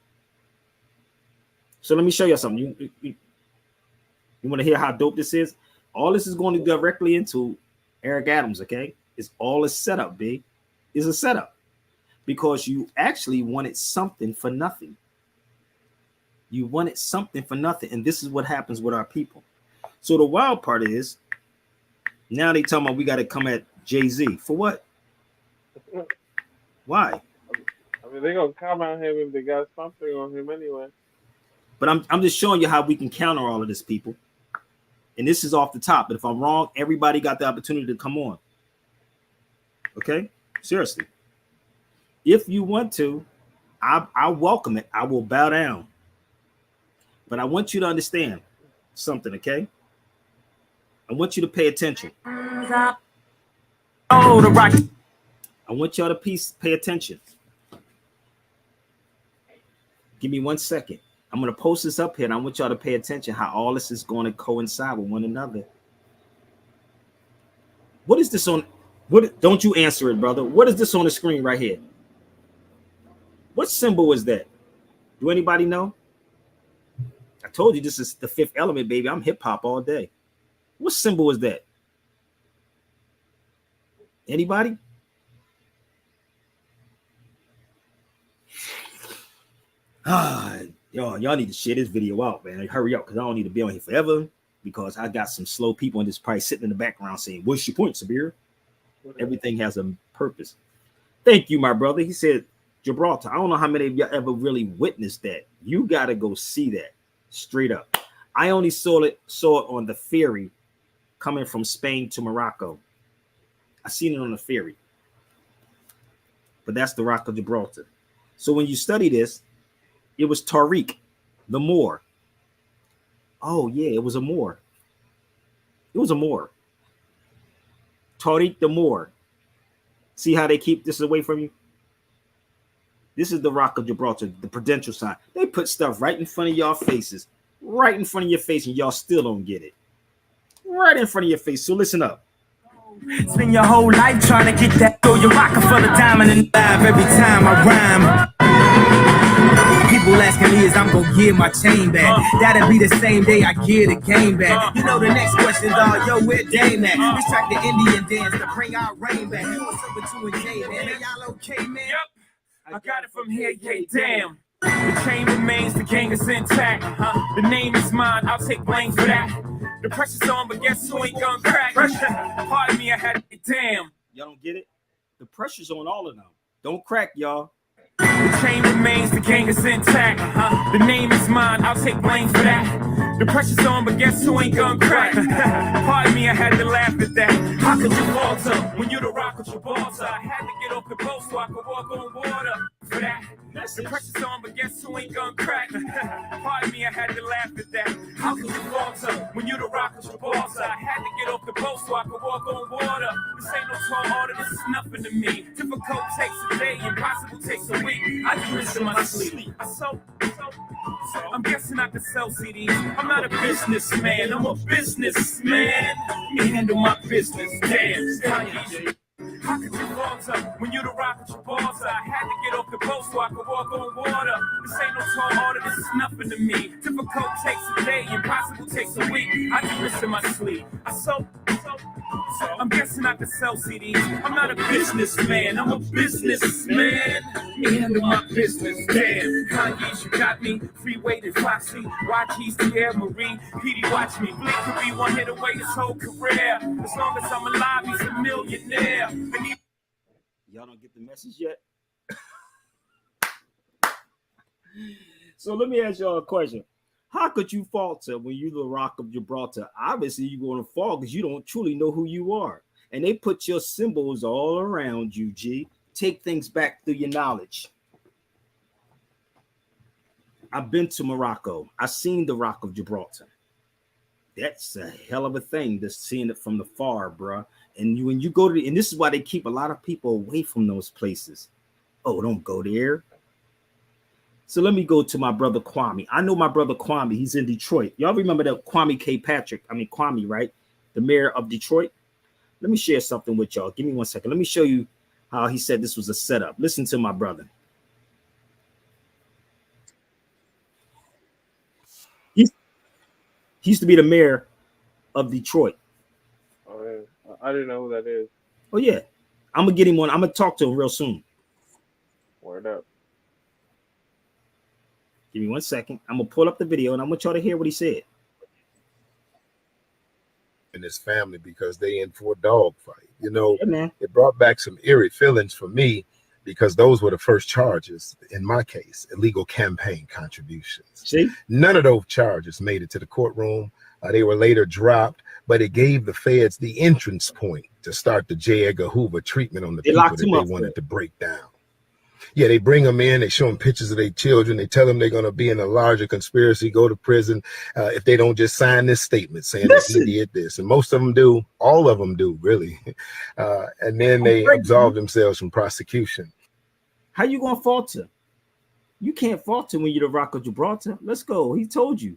So let me show you something. You want to hear how dope this is? All this is going to directly into Eric Adams, okay? It's all a setup, B. It's a setup. because you actually wanted something for nothing. You wanted something for nothing. And this is what happens with our people. So the wild part is now they talking about we got to come at Jay-Z. For what? Why? I mean, they're gonna come at him if they got something on him anyway. But I'm just showing you how we can counter all of this, people. And this is off the top. But if I'm wrong, everybody got the opportunity to come on. Okay? Seriously. If you want to, I welcome it. I will bow down. But I want you to understand something, okay? I want you to pay attention. I want y'all to pay attention. Give me 1 second. I'm going to post this up here, and I want y'all to pay attention how all this is going to coincide with one another. What is this on? What? Don't you answer it, brother. What is this on the screen right here? What symbol is that? Do anybody know? I told you this is the Fifth Element, baby. I'm hip hop all day. What symbol is that? Anybody? Y'all need to share this video out, man. Hurry up, because I don't need to be on here forever, because I got some slow people in this price sitting in the background saying, what's your point, Sabir? Everything has a purpose. Thank you, my brother. He said, Gibraltar. I don't know how many of y'all ever really witnessed that. You got to go see that straight up. I only saw it on the ferry coming from Spain to Morocco. I seen it on the ferry. But that's the Rock of Gibraltar. So when you study this, it was Tariq, the Moor. Oh, yeah, it was a Moor. It was a Moor. Tariq the Moor. See how they keep this away from you? This is the Rock of Gibraltar, the prudential sign. They put stuff right in front of y'all faces, right in front of your face, and y'all still don't get it. Right in front of your face. So listen up. Spend your whole life trying to get that. Throw your Rockefeller diamond in live every time I rhyme. People asking me is I'm gonna give my chain back. That'll be the same day I give the game back. You know the next questions are, yo, where Dame at? Let's track the Indian dance to bring our rain back. What's up with you and Jay, man? Are y'all okay, man? Yep. I got it from here, yeah, damn. The chain remains, the gang is intact. The name is mine, I'll take blame for that. The pressure's on, but guess who ain't gonna crack? Pardon me, I had to damn. Y'all don't get it? The pressure's on all of them. Don't crack, y'all. The chain remains, the gang is intact. The name is mine, I'll take blame for that. The pressure's on, but guess who ain't gonna crack? Pardon me, I had to laugh at that. How could you falter when you the Rock of Gibraltar? I had to get off the boat so I could walk on water. For that, the pressure's on, but guess who ain't gonna crack? Pardon me, I had to laugh at that. How could you falter when you the Rock of Gibraltar? I had to get off the boat so I could walk on water. This ain't no tall order, this is nothing to me. Difficult takes a day, impossible takes a week. I do this in my sleep. I'm guessing I can sell CDs. I'm not a businessman, I'm a businessman. You handle my business, damn. How could you falter when you the Rock of Gibraltar? I had to get off the boat so I could walk on water. This ain't no tall order, this is nothing to me. Difficult takes a day, impossible takes a week. I do this in my sleep. I'm guessing I can sell CDs. I'm not a businessman, I'm a businessman. You handle my business, damn. Kanye's, you got me. Freeway to Foxy, YG's Pierre Marie. PD watch me. Blink could be one hit away his whole career. As long as I'm alive, he's a millionaire. Y'all don't get the message yet? So let me ask y'all a question. How could you falter when you're the Rock of Gibraltar? Obviously, you're going to fall because you don't truly know who you are. And they put your symbols all around you, G. Take things back through your knowledge. I've been to Morocco. I've seen the Rock of Gibraltar. That's a hell of a thing, just seeing it from the far, bruh. And when you go to, and this is why they keep a lot of people away from those places. Oh, don't go there. So let me go to my brother Kwame. I know my brother Kwame. He's in Detroit. Y'all remember that Kwame Kwame, right? The mayor of Detroit. Let me share something with y'all. Give me 1 second. Let me show you how he said this was a setup. Listen to my brother. He used to be the mayor of Detroit. Oh, yeah. I didn't know who that is. Oh, yeah. I'm going to get him on. I'm going to talk to him real soon. Word up. Give me 1 second. I'm gonna pull up the video and I want y'all to hear what he said. And his family because they in for a dog fight. You know, Yeah, man. it brought back some eerie feelings for me because those were the first charges in my case, illegal campaign contributions. See, None of those charges made it to the courtroom. They were later dropped, but it gave the feds the entrance point to start the J. Edgar Hoover treatment on the They people locked that him they up for wanted it. to break down. Yeah, they bring them in, they show them pictures of their children, they tell them they're going to be in a larger conspiracy, go to prison if they don't just sign this statement saying Listen. that he did this. And most of them do, all of them do, really. And then they absolve themselves from prosecution. How you gonna falter? You can't falter when you're the Rock of Gibraltar. Let's go. He told you.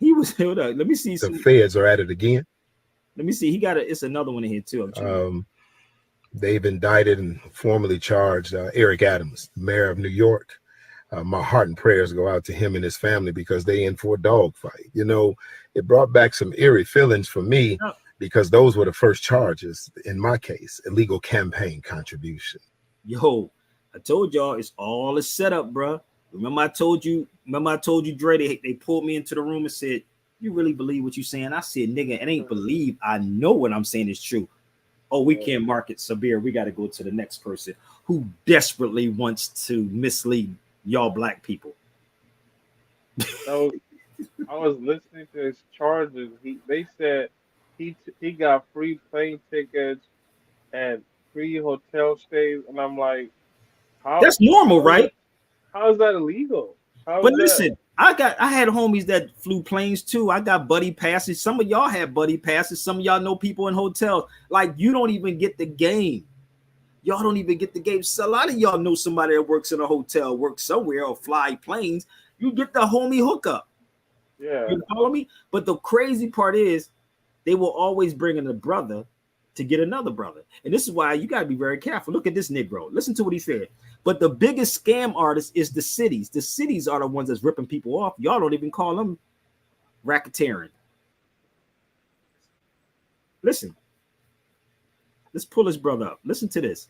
He was held up. Let me see. The feds are at it again. Let me see. He got it's another one in here too. I'm trying. They've indicted and formally charged Eric Adams, mayor of New York. My heart and prayers go out to him and his family because they in for a dog fight. You know, it brought back some eerie feelings for me because those were the first charges in my case, illegal campaign contribution. Yo, I told y'all it's all a setup, bro. Remember I told you, Dre, they pulled me into the room and said, "You really believe what you saying?" I said, "Nigga, it ain't believe. I know what I'm saying is true." Oh, we can't market Sabir. We got to go to the next person who desperately wants to mislead y'all black people. So I was listening to his charges. They said he got free plane tickets and free hotel stays, and I'm like, how? That's normal, right? How is that illegal? But listen, I had homies that flew planes too. I got buddy passes. Some of y'all have buddy passes. Some of y'all know people in hotels. Like, you don't even get the game. Y'all don't even get the game. So a lot of y'all know somebody that works in a hotel, works somewhere, or fly planes. You get the homie hookup. Yeah. You follow me? But the crazy part is they will always bring in a brother to get another brother. And this is why you got to be very careful. Look at this Negro. Listen to what he said. But the biggest scam artist is the cities. The cities are the ones that's ripping people off. Y'all don't even call them racketeering. Listen. Let's pull this brother up. Listen to this.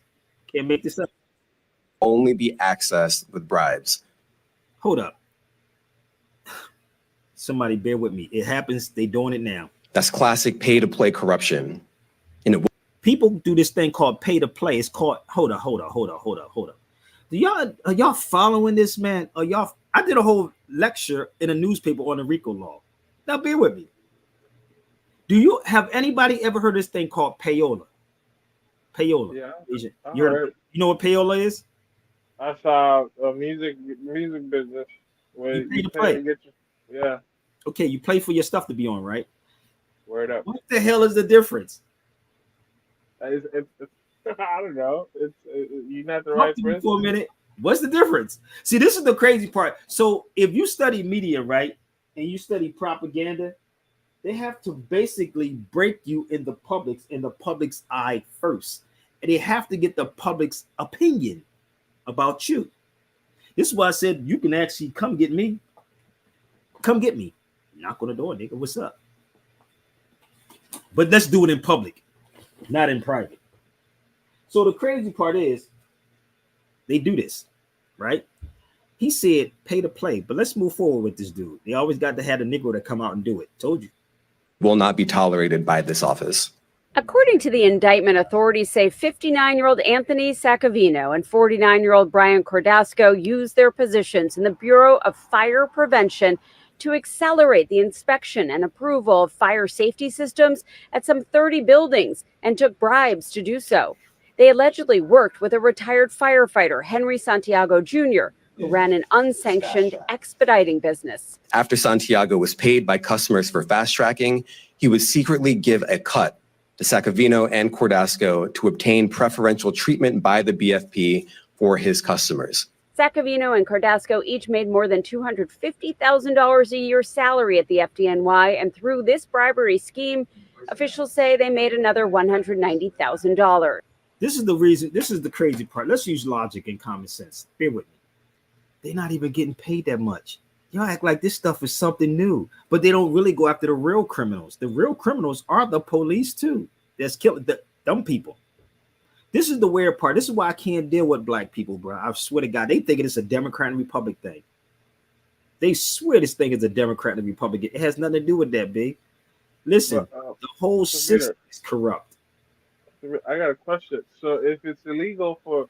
Can't make this up. Only be accessed with bribes. Hold up. Somebody bear with me. It happens. They doing it now. That's classic pay-to-play corruption. And it people do this thing called pay to play. It's called hold up. Are y'all following this, man? I did a whole lecture in a newspaper on the RICO law. Now bear with me. Do you have anybody ever heard of this thing called payola? Payola. Yeah. You know what payola is? I saw a music business where You pay to play. to get yeah. Okay, you play for your stuff to be on, right? Word up. What the hell is the difference? It's I don't know. You're not the Talk right to me person. for a minute. What's the difference? See, this is the crazy part. So if you study media, right, and you study propaganda, they have to basically break you in the public's eye first. And they have to get the public's opinion about you. This is why I said you can actually come get me. Come get me. Knock on the door, nigga. What's up? But let's do it in public, not in private. So the crazy part is they do this, right? He said pay to play, but let's move forward with this dude. They always got to have a Negro to come out and do it. Told you. will not be tolerated by this office. According to the indictment, authorities say 59-year-old Anthony Saccavino and 49-year-old Brian Cordasco used their positions in the Bureau of Fire Prevention to accelerate the inspection and approval of fire safety systems at some 30 buildings and took bribes to do so. They allegedly worked with a retired firefighter, Henry Santiago Jr., who ran an unsanctioned expediting business. After Santiago was paid by customers for fast tracking, he would secretly give a cut to Saccavino and Cordasco to obtain preferential treatment by the BFP for his customers. Saccavino and Cordasco each made more than $250,000 a year salary at the FDNY, and through this bribery scheme, officials say they made another $190,000. This is the reason. This is the crazy part. Let's use logic and common sense. Bear with me. They're not even getting paid that much. Y'all act like this stuff is something new, but they don't really go after the real criminals. The real criminals are the police too. That's killing the dumb people. This is the weird part. This is why I can't deal with black people, bro. I swear to God, they think it's a Democrat and Republic thing. They swear this thing is a Democrat and Republican. It has nothing to do with that, B. Listen, the whole system is corrupt. I got a question. So if it's illegal for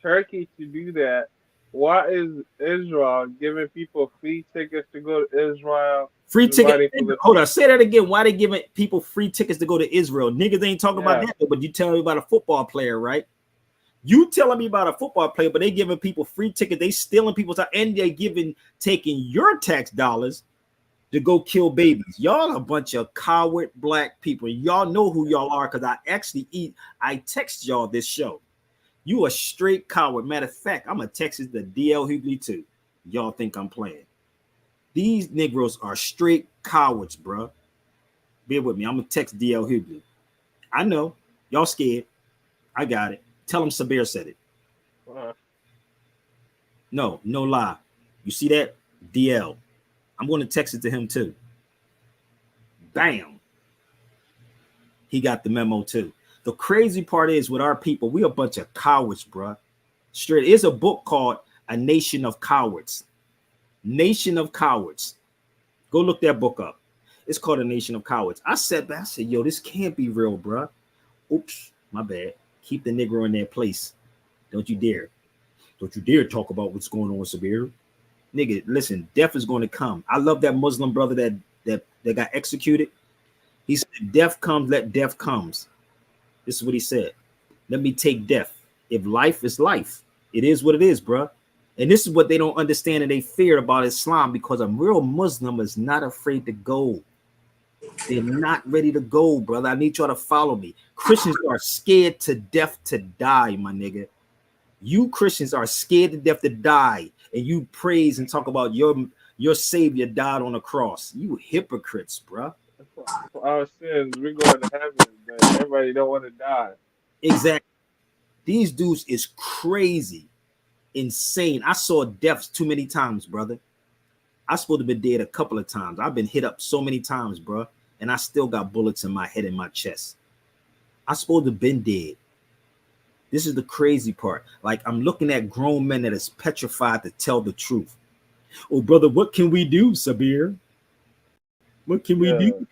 Turkey to do that, why is Israel giving people free tickets to go to Israel? Free ticket. Hold on, say that again. Why they giving people free tickets to go to Israel? Niggas ain't talking about that, but you telling me about a football player, right? You telling me about a football player, but they giving people free tickets. They stealing people's time, and they taking your tax dollars to go kill babies. Y'all a bunch of coward black people. Y'all know who y'all are because I text y'all this show. You a straight coward. Matter of fact, I'm gonna text it to DL Hughley too. Y'all think I'm playing. These Negroes are straight cowards, bro. Bear with me. I'm gonna text DL Hughley. I know y'all scared. I got it. Tell him Sabir said it. No lie. You see that? DL. I'm going to text it to him too. Bam. He got the memo too. The crazy part is with our people, we a bunch of cowards, bro. Straight. There's a book called A Nation of Cowards. Nation of Cowards. Go look that book up. It's called A Nation of Cowards. I said, yo, this can't be real, bro. Oops, my bad. Keep the Negro in their place. Don't you dare. Don't you dare talk about what's going on, Sabir. Nigga, listen, death is going to come. I love that Muslim brother that got executed. He said, death comes, let death comes. This is what he said. Let me take death. If life is life, it is what it is, bro. And this is what they don't understand and they fear about Islam, because a real Muslim is not afraid to go. They're not ready to go, brother. I need y'all to follow me. Christians are scared to death to die, my nigga. You Christians are scared to death to die, and you praise and talk about your Savior died on the cross. You hypocrites, bro. For our sins, we're going to heaven, but everybody don't want to die. Exactly. These dudes is crazy, insane. I saw deaths too many times, brother. I supposed to be dead a couple of times. I've been hit up so many times, bro, and I still got bullets in my head and my chest. I supposed to have been dead. This is the crazy part. Like, I'm looking at grown men that is petrified to tell the truth. Oh, brother, what can we do, Sabir? What can we do?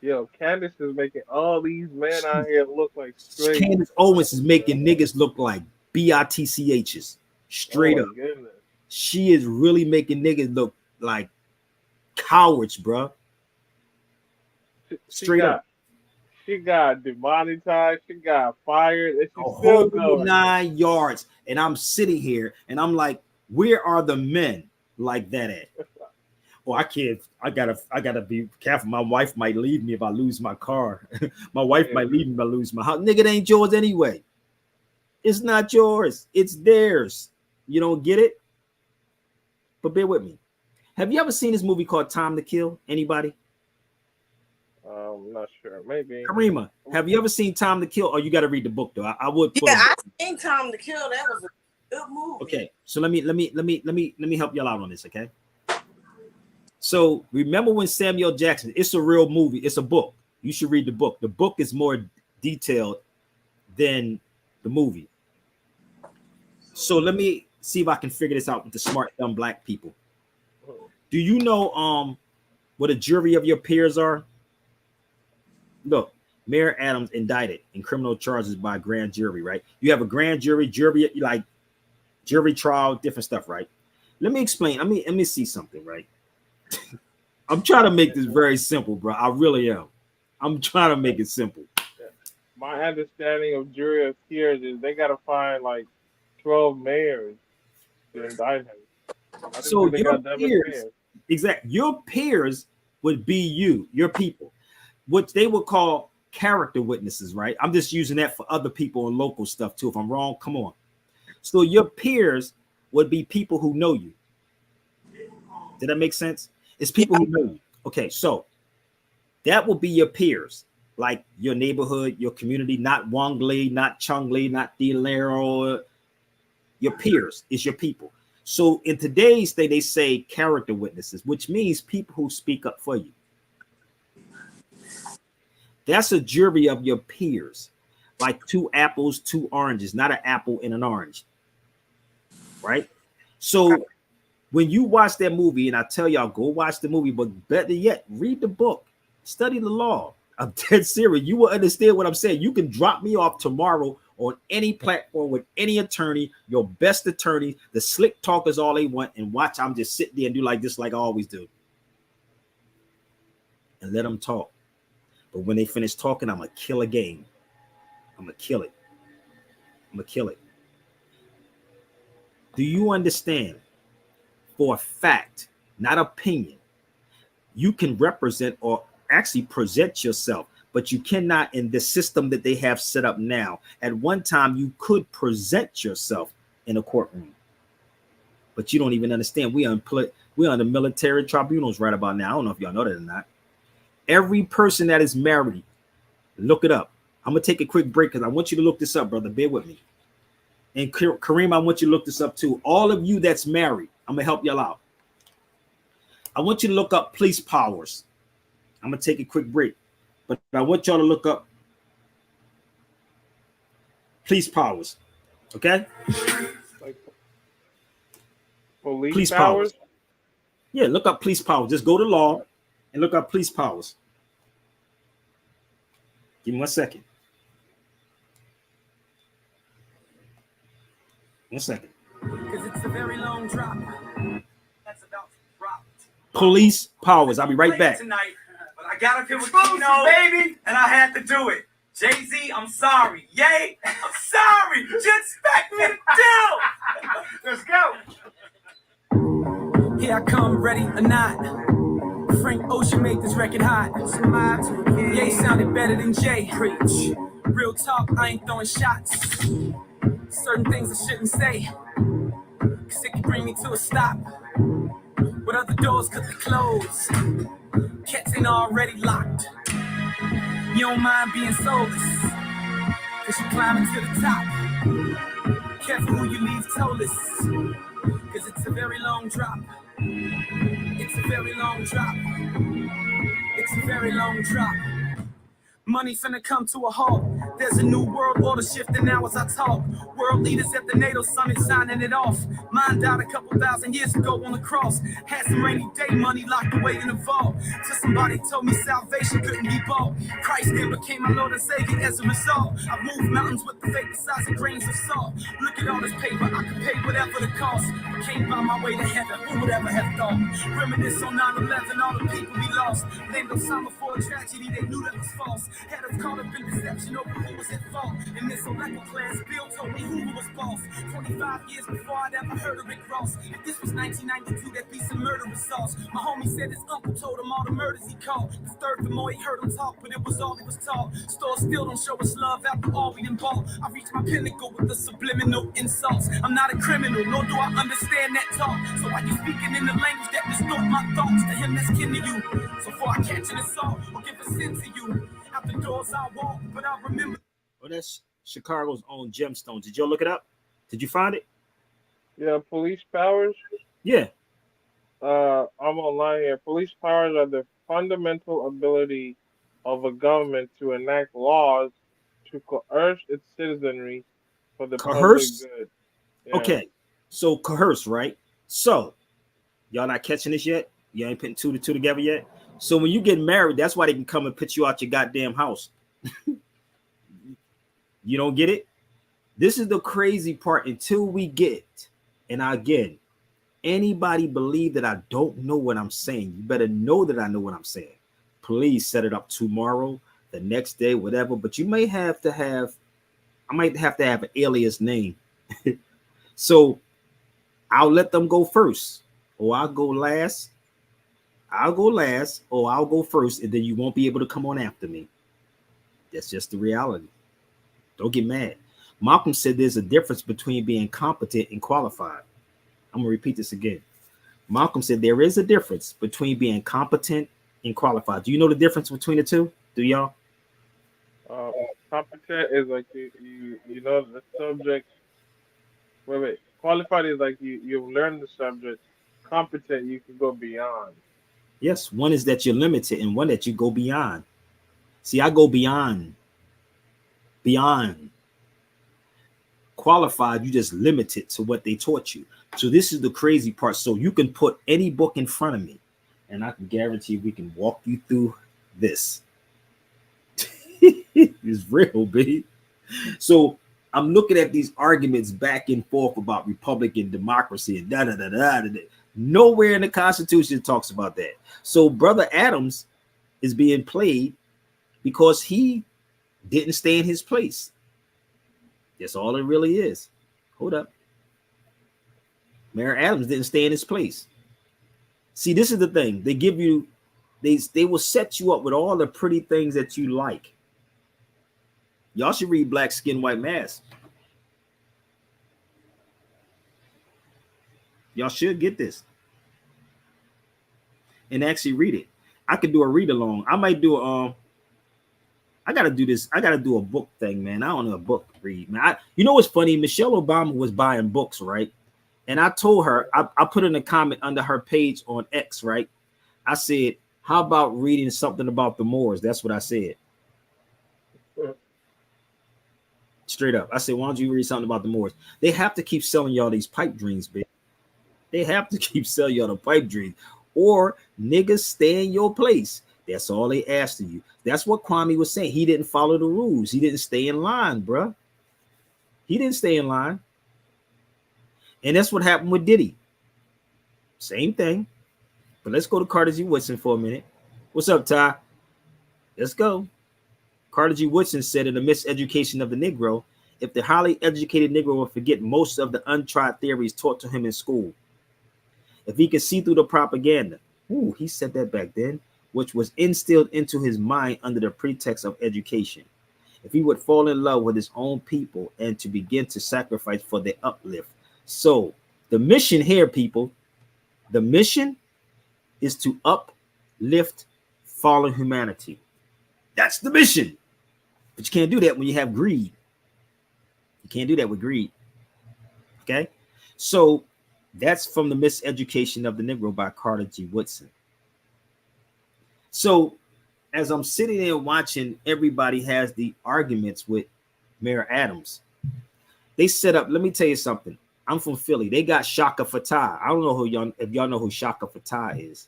Yo, Candace is making all these men out here look like straight. Candace Owens is making niggas look like bitchs. Straight up. Goodness. She is really making niggas look like cowards, bro. Straight up. She got demonetized. She got fired. And she's still going 9 yards. And I'm sitting here and I'm like, where are the men like that at? Oh, I can't. I gotta be careful. My wife might leave me if I lose my car. My wife might leave me if I lose my house. Nigga, it ain't yours anyway. It's not yours. It's theirs. You don't get it? But bear with me. Have you ever seen this movie called Time to Kill? Anybody? I'm not sure. Maybe. Karima, have you ever seen Time to Kill? Or you got to read the book though. I would. Yeah, I seen Time to Kill. That was a good movie. Okay, so let me help y'all out on this. Okay. So remember when Samuel Jackson? It's a real movie. It's a book. You should read the book. The book is more detailed than the movie. So let me see if I can figure this out with the smart, dumb black people. Do you know what a jury of your peers are? Look, Mayor Adams indicted in criminal charges by grand jury, right? You have a grand jury, like jury trial, different stuff, right? Let me explain. Let me see something, right? I'm trying to make this very simple, bro. I really am. I'm trying to make it simple. My understanding of jury of peers is they gotta find like 12 mayors to indict him. So your peers, exactly, your peers would be your people, which they would call character witnesses, right? I'm just using that for other people and local stuff too. If I'm wrong, come on. So your peers would be people who know you. Did that make sense? It's people who know you. Okay, so that will be your peers, like your neighborhood, your community, not Wongley, not Chungley, not Delaro. Your peers is your people. So in today's day, they say character witnesses, which means people who speak up for you. That's a jury of your peers. like two apples, two oranges, not an apple and an orange. Right? So when you watch that movie, and I tell y'all, go watch the movie, but better yet, read the book, study the law. I'm dead serious. You will understand what I'm saying. You can drop me off tomorrow on any platform with any attorney, your best attorney, the slick talkers, all they want, and watch. I'm just sit there and do like this, like I always do, and let them talk. But when they finish talking, I'm gonna kill a game. I'm gonna kill it. I'm gonna kill it. Do you understand? For a fact, not opinion, you can represent or actually present yourself, but you cannot in the system that they have set up now. At one time, you could present yourself in a courtroom, but you don't even understand. We're on the military tribunals right about now. I don't know if y'all know that or not. Every person that is married, look it up. I'm gonna take a quick break because I want you to look this up, brother. Bear with me. And Kareem, I want you to look this up too. All of you that's married, I'm gonna help y'all out. I want you to look up police powers. I'm gonna take a quick break, but I want y'all to look up police powers. Okay? Like police powers? Yeah, look up police powers. Just go to law and look up police powers. Give me 1 second. 1 second. Cause it's a very long drop. That's about to drop. Police powers. I'll be right back. Tonight, but I got up here with Kino, baby, and I had to do it. Jay-Z, I'm sorry. Yay, I'm sorry. What you expect me to do? Let's go. Here I come, ready or not. Frank Ocean made this record hot. Ye sounded better than Jay. Preach. Real talk, I ain't throwing shots. Certain things I shouldn't say, cause it can bring me to a stop. But other doors could be closed. Cats ain't already locked. You don't mind being soulless, cause you're climbing to the top. Careful who you leave toeless, cause it's a very long drop. It's a very long drop. It's a very long drop. Money finna come to a halt. There's a new world order shifting now as I talk. World leaders at the NATO summit signing it off. Mine died a couple thousand years ago on the cross. Had some rainy day money locked away in the vault. Till somebody told me salvation couldn't be bought. Christ then became my Lord and Savior as a result. I've moved mountains with the faith the size of grains of salt. Look at all this paper, I could pay whatever the cost. I can't buy my way to heaven, who would ever have thought? Reminisce on 9/11, all the people we lost. Blamed Osama for a tragedy, they knew that was false. Had us caught up in deception over who was at fault. In this electoral class, Bill told me who was boss. 25 years before I'd ever heard of Rick Ross. If this was 1992, that'd be some murderous sauce. My homie said his uncle told him all the murders he caught. The third, the more he heard him talk, but it was all he was taught. Stores still don't show us love after all we done bought. I reached my pinnacle with the subliminal insults. I'm not a criminal, nor do I understand that talk. So why you speaking in the language that distort my thoughts? To him that's kin to you. So before I catch an assault or give a sin to you, out the doors I walk, but I remember. Oh, that's Chicago's own Gemstones. Did y'all look it up? Did you find it? Yeah, police powers. Yeah. I'm online here. Police powers are the fundamental ability of a government to enact laws to coerce its citizenry for the Coerce? public good. Yeah. Okay. So coerce, right? So y'all not catching this yet? You ain't putting two to two together yet? So when you get married, that's why they can come and put you out your goddamn house. You don't get it? This is the crazy part until we get, and again, anybody believe that I don't know what I'm saying, you better know that I know what I'm saying. Please set it up tomorrow, the next day, whatever, but you may have to have, I might have to have an alias name. So I'll let them go first, or I'll go last. I'll go last, or I'll go first, and then you won't be able to come on after me. That's just the reality. Don't get mad. Malcolm said there's a difference between being competent and qualified. I'm going to repeat this again. Malcolm said there is a difference between being competent and qualified. Do you know the difference between the two? Do y'all? Competent is like you know the subject. Wait. Qualified is like you've learned the subject. Competent, you can go beyond. Yes, one is that you're limited and one that you go beyond. See, I go beyond. beyond qualified. You just limited to what they taught you. So this is the crazy part. So you can put any book in front of me, and I can guarantee we can walk you through this. It's real, baby. So I'm looking at these arguments back and forth about Republican democracy and da da da da da. Nowhere in the Constitution talks about that. So Brother Adams is being played because he didn't stay in his place. That's all it really is. Hold up. Mayor Adams didn't stay in his place. See, this is the thing. They give you, they will set you up with all the pretty things that you like. Y'all should read Black Skin, White Mask. Y'all should get this and actually read it. I could do a read along. I might do I gotta do this. I gotta do a book thing, man. I don't know a book read, man. You know what's funny? Michelle Obama was buying books, right? And I told her, I put in a comment under her page on X, right? I said, how about reading something about the Moors? That's what I said. Straight up. I said, why don't you read something about the Moors? They have to keep selling y'all these pipe dreams, baby. They have to keep selling y'all the pipe dreams. Or niggas stay in your place. That's all they asked of you. That's what Kwame was saying. He didn't follow the rules. He didn't stay in line, bruh. He didn't stay in line. And that's what happened with Diddy. Same thing. But let's go to Carter G. Woodson for a minute. What's up, Ty? Let's go. Carter G. Woodson said in the miseducation of the Negro, if the highly educated Negro will forget most of the untried theories taught to him in school, if he could see through the propaganda, he said that back then, which was instilled into his mind under the pretext of education, if he would fall in love with his own people and to begin to sacrifice for their uplift. So the mission here, people, the mission is to uplift fallen humanity. That's the mission. But you can't do that when you have greed. You can't do that with greed. Okay? So that's from the Miseducation of the Negro by Carter G. Woodson. So as I'm sitting there watching, everybody has the arguments with Mayor Adams. They set up, let me tell you something. I'm from Philly. They got Shaka Fatah. I don't know who y'all, if y'all know who Shaka Fatah is.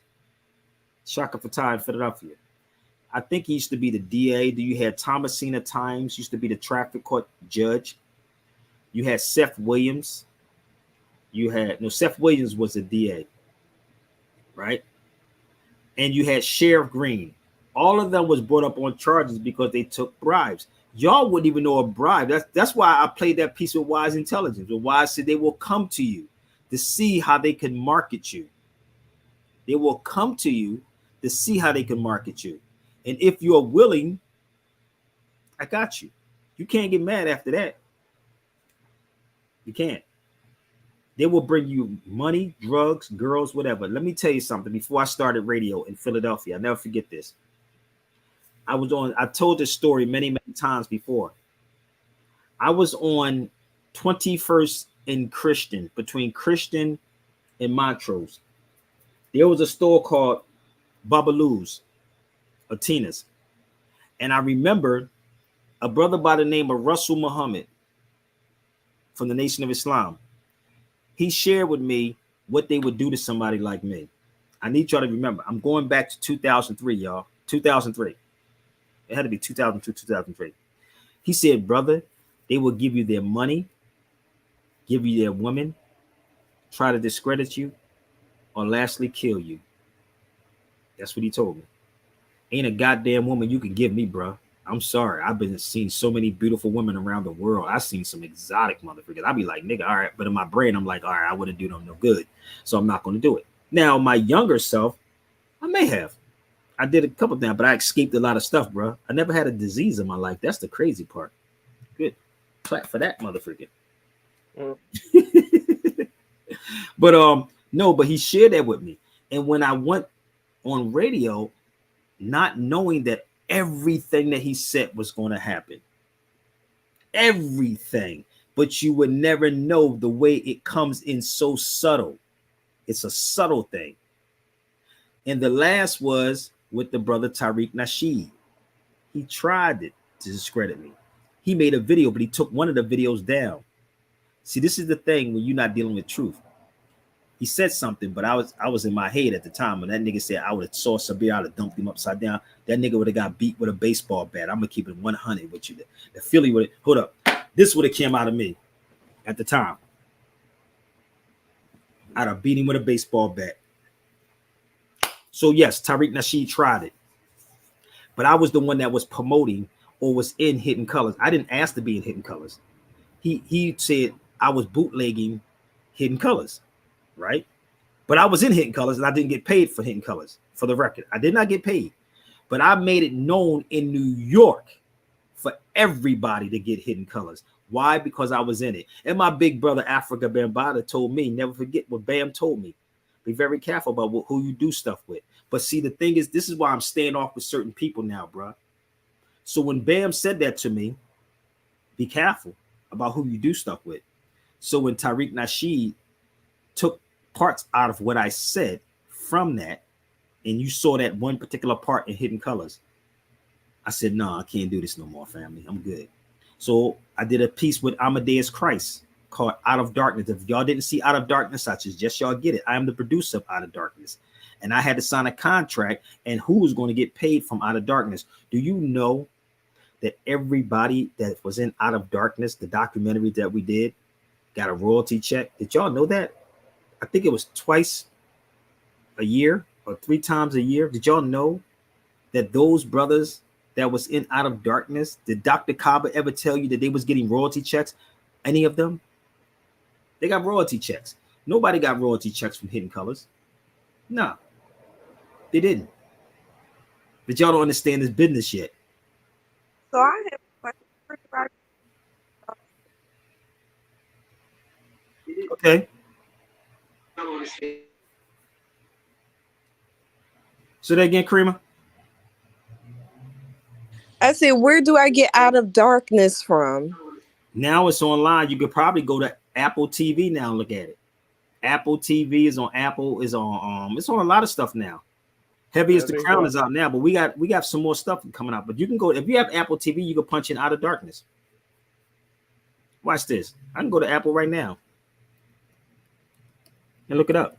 Shaka Fatah in Philadelphia. I think he used to be the DA. You had Thomasina Times, used to be the traffic court judge. You had Seth Williams. Seth Williams was the DA, right? And you had Sheriff Green. All of them was brought up on charges because they took bribes. Y'all wouldn't even know a bribe. That's why I played that piece with Wise Intelligence. Where Wise said they will come to you to see how they can market you. They will come to you to see how they can market you. And if you're willing, I got you. You can't get mad after that. You can't. They will bring you money, drugs, girls, whatever. Let me tell you something. Before I started radio in Philadelphia, I'll never forget this. I told this story many, many times before. I was on 21st and Christian, between Christian and Montrose. There was a store called Babalou's or Tina's. And I remember a brother by the name of Russell Muhammad from the Nation of Islam. He shared with me what they would do to somebody like me. I need y'all to remember, I'm going back to 2003, y'all. 2003. It had to be 2002, 2003. He said, brother, they will give you their money, give you their women, try to discredit you, or lastly kill you. That's what he told me. Ain't a goddamn woman you can give me, bro. I'm sorry. I've been seeing so many beautiful women around the world. I've seen some exotic motherfuckers. I'd be like, nigga, all right. But in my brain, I'm like, all right, I wouldn't do them no good. So I'm not going to do it. Now, my younger self, I may have. I did a couple things, but I escaped a lot of stuff, bro. I never had a disease in my life. That's the crazy part. Good. Clap for that, motherfucker. But no, but he shared that with me. And when I went on radio, not knowing that everything that he said was going to happen, everything, but you would never know the way it comes in so subtle. It's a subtle thing. And the last was with the brother Tariq Nasheed. He tried it to discredit me. He made a video, but he took one of the videos down. See, this is the thing when you're not dealing with truth. He said something, but I was in my head at the time when that nigga said I would have saw Sabir, I would have dumped him upside down. That nigga would have got beat with a baseball bat. I'm gonna keep it 100 with you. The Philly would have, hold up. This would have came out of me at the time. I'd have beat him with a baseball bat. So yes, Tariq Nasheed tried it, but I was the one that was promoting or was in Hidden Colors. I didn't ask to be in Hidden Colors. He said I was bootlegging Hidden Colors, right? But I was in Hidden Colors and I didn't get paid for Hidden Colors. For the record, I did not get paid, but I made it known in New York for everybody to get Hidden Colors. Why? Because I was in it. And my big brother Africa Bambaataa told me, never forget what Bam told me. Be very careful about who you do stuff with. But see, the thing is, this is why I'm staying off with certain people now, bro. So when Bam said that to me, be careful about who you do stuff with. So when Tariq Nasheed took parts out of what I said from that, and you saw that one particular part in Hidden Colors, I said, no, I can't do this no more, family. I'm good. So I did a piece with Amadeus Christ called Out of Darkness. If y'all didn't see Out of Darkness, I suggest y'all get it. I am the producer of Out of Darkness. And I had to sign a contract, and who was going to get paid from Out of Darkness? Do you know that everybody that was in Out of Darkness, the documentary that we did, got a royalty check? Did y'all know that? I think it was twice a year or 3 times a year. Did y'all know that those brothers that was in Out of Darkness, did Dr. Kaba ever tell you that they was getting royalty checks? Any of them? They got royalty checks. Nobody got royalty checks from Hidden Colors. No, they didn't. But y'all don't understand this business yet. So I have a question for everybody. Okay. So that again, Karima? I said, where do I get Out of Darkness from? Now it's online. You could probably go to Apple TV now and look at it. Apple TV is on Apple, is on it's on a lot of stuff now. Heavy as the Crown is out now, but we got some more stuff coming out. But you can go, if you have Apple TV, you can punch in Out of Darkness. Watch this. I can go to Apple right now and look it up.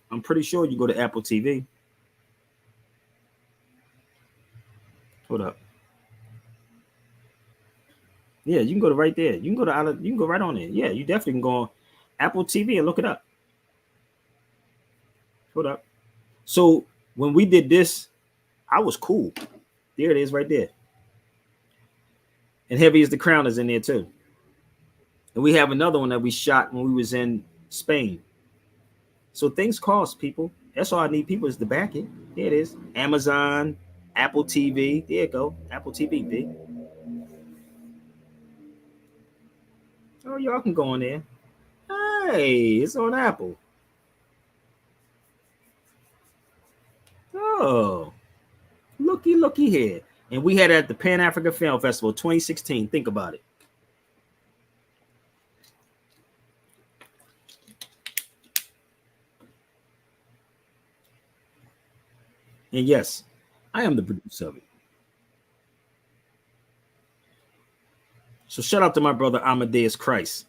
I'm pretty sure you go to Apple TV. Hold up. Yeah, you can go to right there. You can go to you can go right on there. Yeah, you definitely can go on Apple TV and look it up. Hold up. So when we did this, I was cool. There it is right there. And Heavy as the Crown is in there too. And we have another one that we shot when we was in Spain. So things cost, people. That's all I need, people, is to back it. There it is. Amazon, Apple TV. There you go. Apple TV, B. Oh, y'all can go on there. Hey, it's on Apple. Oh, looky here. And we had it at the Pan Africa Film Festival 2016. Think about it. And yes, I am the producer of it. So shout out to my brother Amadeus Christ.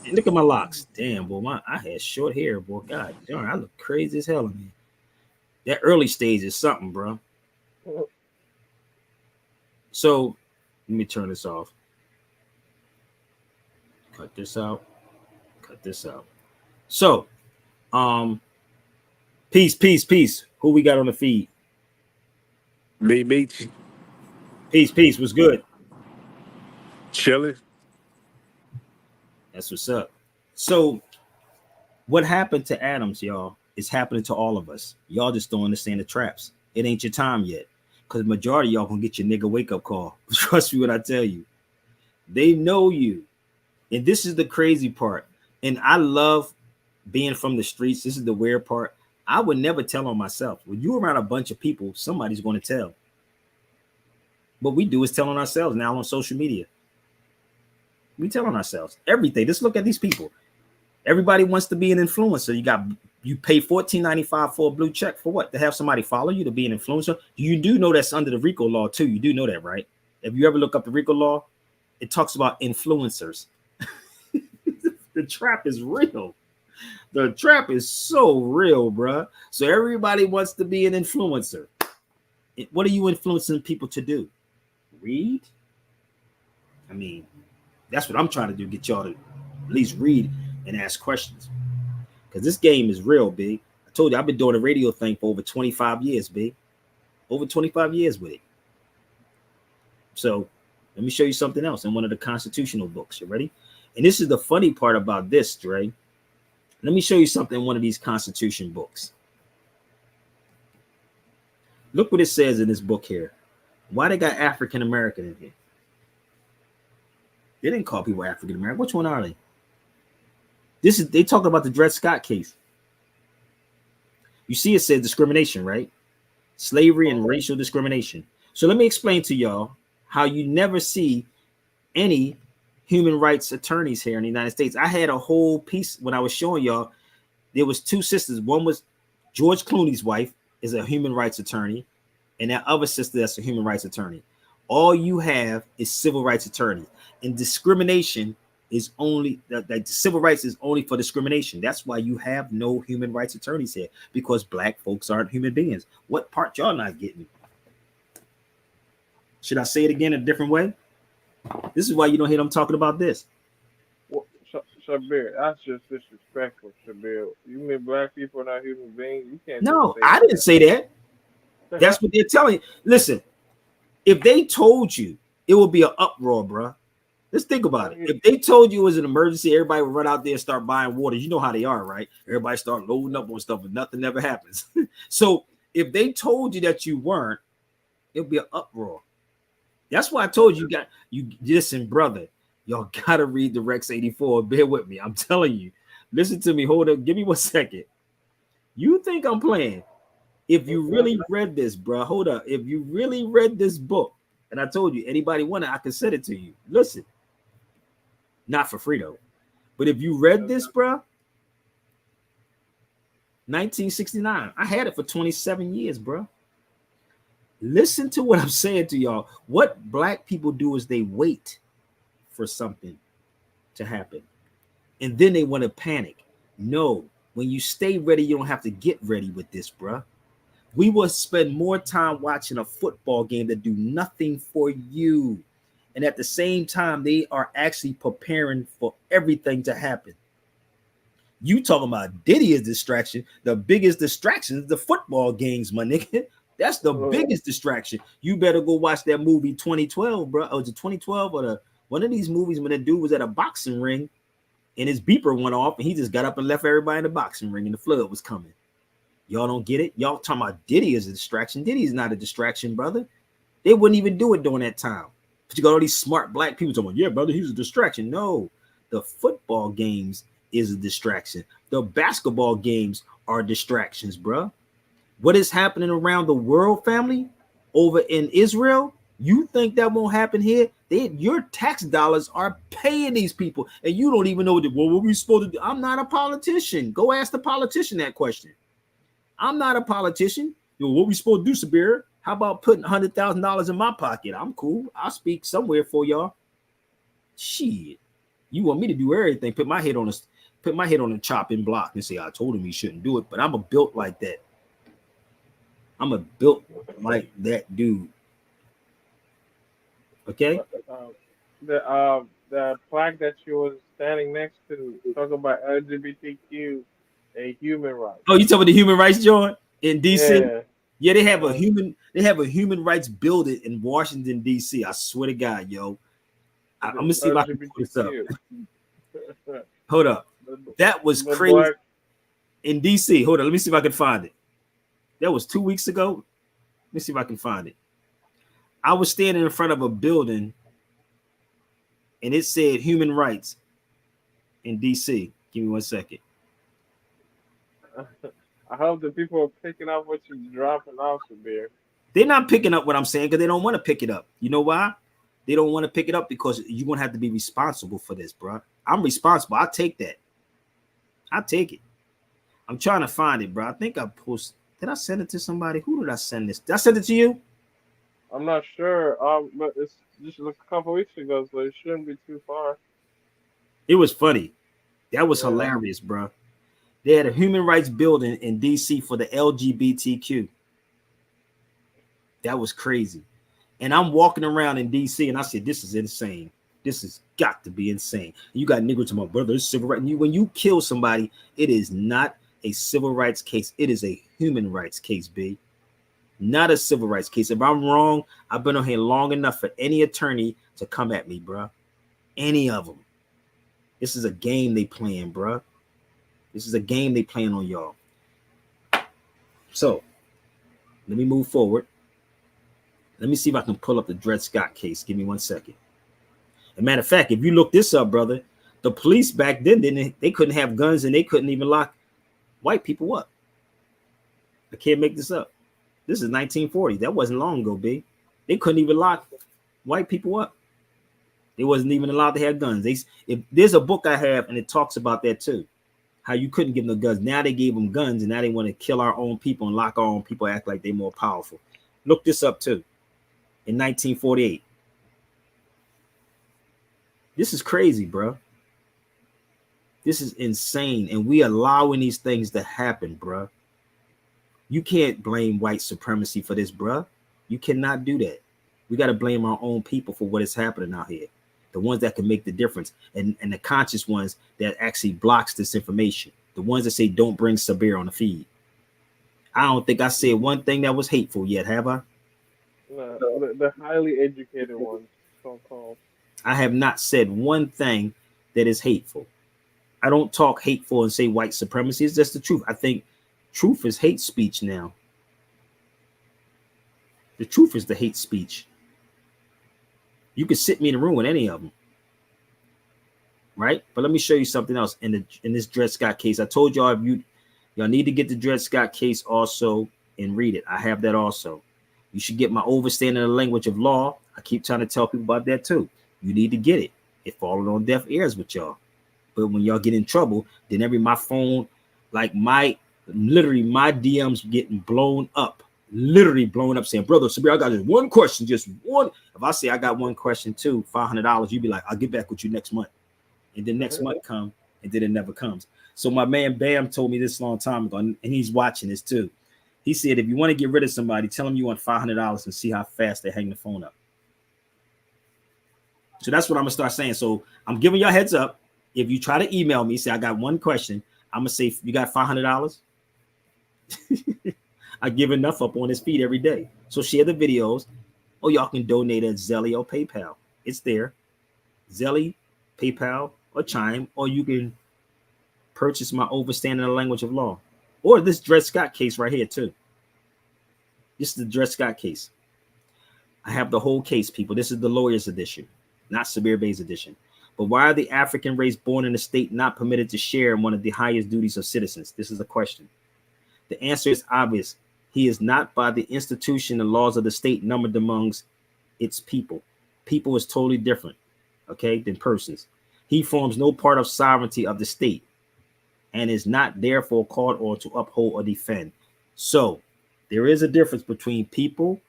And look at my locks. Damn, boy, I had short hair, boy. God darn, I look crazy as hell in here. That early stage is something, bro. So let me turn this off. Cut this out. Cut this out. So, peace. Who we got on the feed? Me. Peace. What's good? Chilling. That's what's up. So, what happened to Adams, y'all, is happening to all of us. Y'all just don't understand the traps. It ain't your time yet. Because the majority of y'all gonna get your nigga wake-up call. Trust me when I tell you. They know you. And this is the crazy part. And I love being from the streets. This is the weird part. I would never tell on myself. When you're around a bunch of people, somebody's going to tell. What we do is tell on ourselves now on social media. We tell on ourselves everything. Just look at these people. Everybody wants to be an influencer. You You pay $14.95 for a blue check for what? To have somebody follow you, to be an influencer? You do know that's under the RICO law too. You do know that, right? If you ever look up the RICO law, it talks about influencers. The trap is real. The trap is so real, bruh. So everybody wants to be an influencer. What are you influencing people to do? Read? I mean, that's what I'm trying to do. Get y'all to at least read and ask questions. Because this game is real, big. I told you I've been doing a radio thing for over 25 years, big. Over 25 years with it. So let me show you something else in one of the constitutional books. You ready? And this is the funny part about this, Dre. Let me show you something in one of these Constitution books. Look what it says in this book here. Why they got African American in here? They didn't call people African American. Which one are they? They talk about the Dred Scott case. You see, it says discrimination, right? Slavery and racial discrimination. So let me explain to y'all how you never see any human rights attorneys here in the United States. I had a whole piece when I was showing y'all. There was two sisters. One was George Clooney's wife is a human rights attorney, and that other sister that's a human rights attorney. All you have is civil rights attorney, and discrimination is only that civil rights is only for discrimination. That's why you have no human rights attorneys here, because black folks aren't human beings. What part y'all not getting? Should I say it again in a different way? This is why you don't hear them talking about this. Well, Shabir, that's just disrespectful, Shabir. You mean black people are not human beings? You can't. No, I didn't say that. That's what they're telling you. Listen, if they told you, it would be an uproar, bro. Let's think about it. If they told you it was an emergency, everybody would run out there and start buying water. You know how they are, right? Everybody start loading up on stuff, but nothing ever happens. So if they told you that you weren't, it would be an uproar. That's why I told you, listen, brother, y'all gotta read the Rex 84. Bear with me. I'm telling you. Listen to me. Hold up. Give me 1 second. You think I'm playing? If you really read this, bro, hold up. If you really read this book, and I told you, anybody want it, I can send it to you. Listen, not for free though. But if you read this, bro, 1969, I had it for 27 years, bro. Listen to what I'm saying to y'all. What black people do is they wait for something to happen, and then they want to panic. No, when you stay ready, you don't have to get ready with this, bruh. We will spend more time watching a football game that do nothing for you, and at the same time, they are actually preparing for everything to happen. You talking about Diddy is distraction? The biggest distraction is the football games, my nigga. That's the biggest distraction. You better go watch that movie 2012, bro. Or was it 2012 or one of these movies when the dude was at a boxing ring and his beeper went off and he just got up and left everybody in the boxing ring and the flood was coming. Y'all don't get it? Y'all talking about Diddy is a distraction. Diddy is not a distraction, brother. They wouldn't even do it during that time. But you got all these smart black people talking, yeah, brother, he's a distraction. No, the football games is a distraction. The basketball games are distractions, bro. What is happening around the world, family, over in Israel? You think that won't happen here? Your tax dollars are paying these people, and you don't even know what we supposed to do. I'm not a politician. Go ask the politician that question. I'm not a politician. What we supposed to do, Sabir? How about putting $100,000 in my pocket? I'm cool. I'll speak somewhere for y'all. Shit, you want me to do everything? Put my head on a chopping block and say I told him he shouldn't do it, but I'm built like that. I'm built like that dude. Okay. The plaque that you was standing next to talking about LGBTQ and human rights. Oh, you talking about the human rights joint in DC? Yeah, they have a human rights building in Washington DC. I swear to God, yo. I'm gonna see if I can put this up. Hold up. That was crazy in DC. Hold on, let me see if I can find it. That was 2 weeks ago. Let me see if I can find it. I was standing in front of a building and it said human rights in DC. Give me 1 second. I hope the people are picking up what you're dropping off, Sabir. They're not picking up what I'm saying because they don't want to pick it up. You know why? They don't want to pick it up because you're going to have to be responsible for this, bro. I'm responsible. I take that. I take it. I'm trying to find it, bro. I think I posted. Did I send it to somebody? Who did I send this? Did I send it to you? I'm not sure. But it's just a couple weeks ago, so it shouldn't be too far. It was funny. That was Yeah. hilarious, bro. They had a human rights building in DC for the LGBTQ. That was crazy. And I'm walking around in DC and I said, this is insane. This has got to be insane. You got niggas to my brother, it's civil rights. When you kill somebody, it is not a civil rights case. It is a human rights case, B. Not a civil rights case. If I'm wrong, I've been on here long enough for any attorney to come at me, bro. Any of them. This is a game they playing, bro. This is a game they playing on y'all. So, let me move forward. Let me see if I can pull up the Dred Scott case. Give me 1 second. As a matter of fact, if you look this up, brother, the police back then, they couldn't have guns and they couldn't even lock white people up. I can't make this up. This is 1940. That wasn't long ago, B. They couldn't even lock white people up. They wasn't even allowed to have guns. If there's a book I have, and it talks about that too, how you couldn't give them guns. Now they gave them guns, and now they want to kill our own people and lock our own people, act like they're more powerful. Look this up too. In 1948. This is crazy, bro. This is insane, and we allowing these things to happen, bro. You can't blame white supremacy for this, bro. You cannot do that. We got to blame our own people for what is happening out here. The ones that can make the difference, and the conscious ones that actually blocks this information. The ones that say don't bring Sabir on the feed. I don't think I said one thing that was hateful yet, have I? No, the highly educated ones, so-called. I have not said one thing that is hateful. I don't talk hateful and say white supremacy. It's just the truth. I think truth is hate speech now. The truth is the hate speech. You could sit me in a room with any of them, right? But let me show you something else in this Dred Scott case. I told y'all y'all need to get the Dred Scott case also and read it. I have that also. You should get my Overstanding of the Language of Law. I keep trying to tell people about that too. You need to get it. It falling on deaf ears with y'all. But when y'all get in trouble, then my phone, like literally my DMs getting blown up. Literally blown up saying, brother Sabir, I got just one question, just one. If I say I got one question too, $500, you'd be like, I'll get back with you next month. And then next month come, and then it never comes. So my man Bam told me this a long time ago, and he's watching this too. He said, if you want to get rid of somebody, tell them you want $500 and see how fast they hang the phone up. So that's what I'm gonna start saying. So I'm giving y'all heads up. If you try to email me, say I got one question, I'm gonna say you got $500. I give enough up on this feed every day. So share the videos, or y'all can donate at Zelly or PayPal. It's there. Zelly, PayPal, or Chime, or you can purchase my Overstanding of the Language of Law, or this Dred Scott case right here too. This is the Dred Scott case. I have the whole case, people. This is the lawyer's edition, not Sabir Bey's edition. But why are the African race born in the state not permitted to share in one of the highest duties of citizens? This is a question. The answer is obvious. He is not by the institution and laws of the state numbered amongst its people. People is totally different, okay, than persons. He forms no part of sovereignty of the state and is not therefore called on to uphold or defend. So there is a difference between people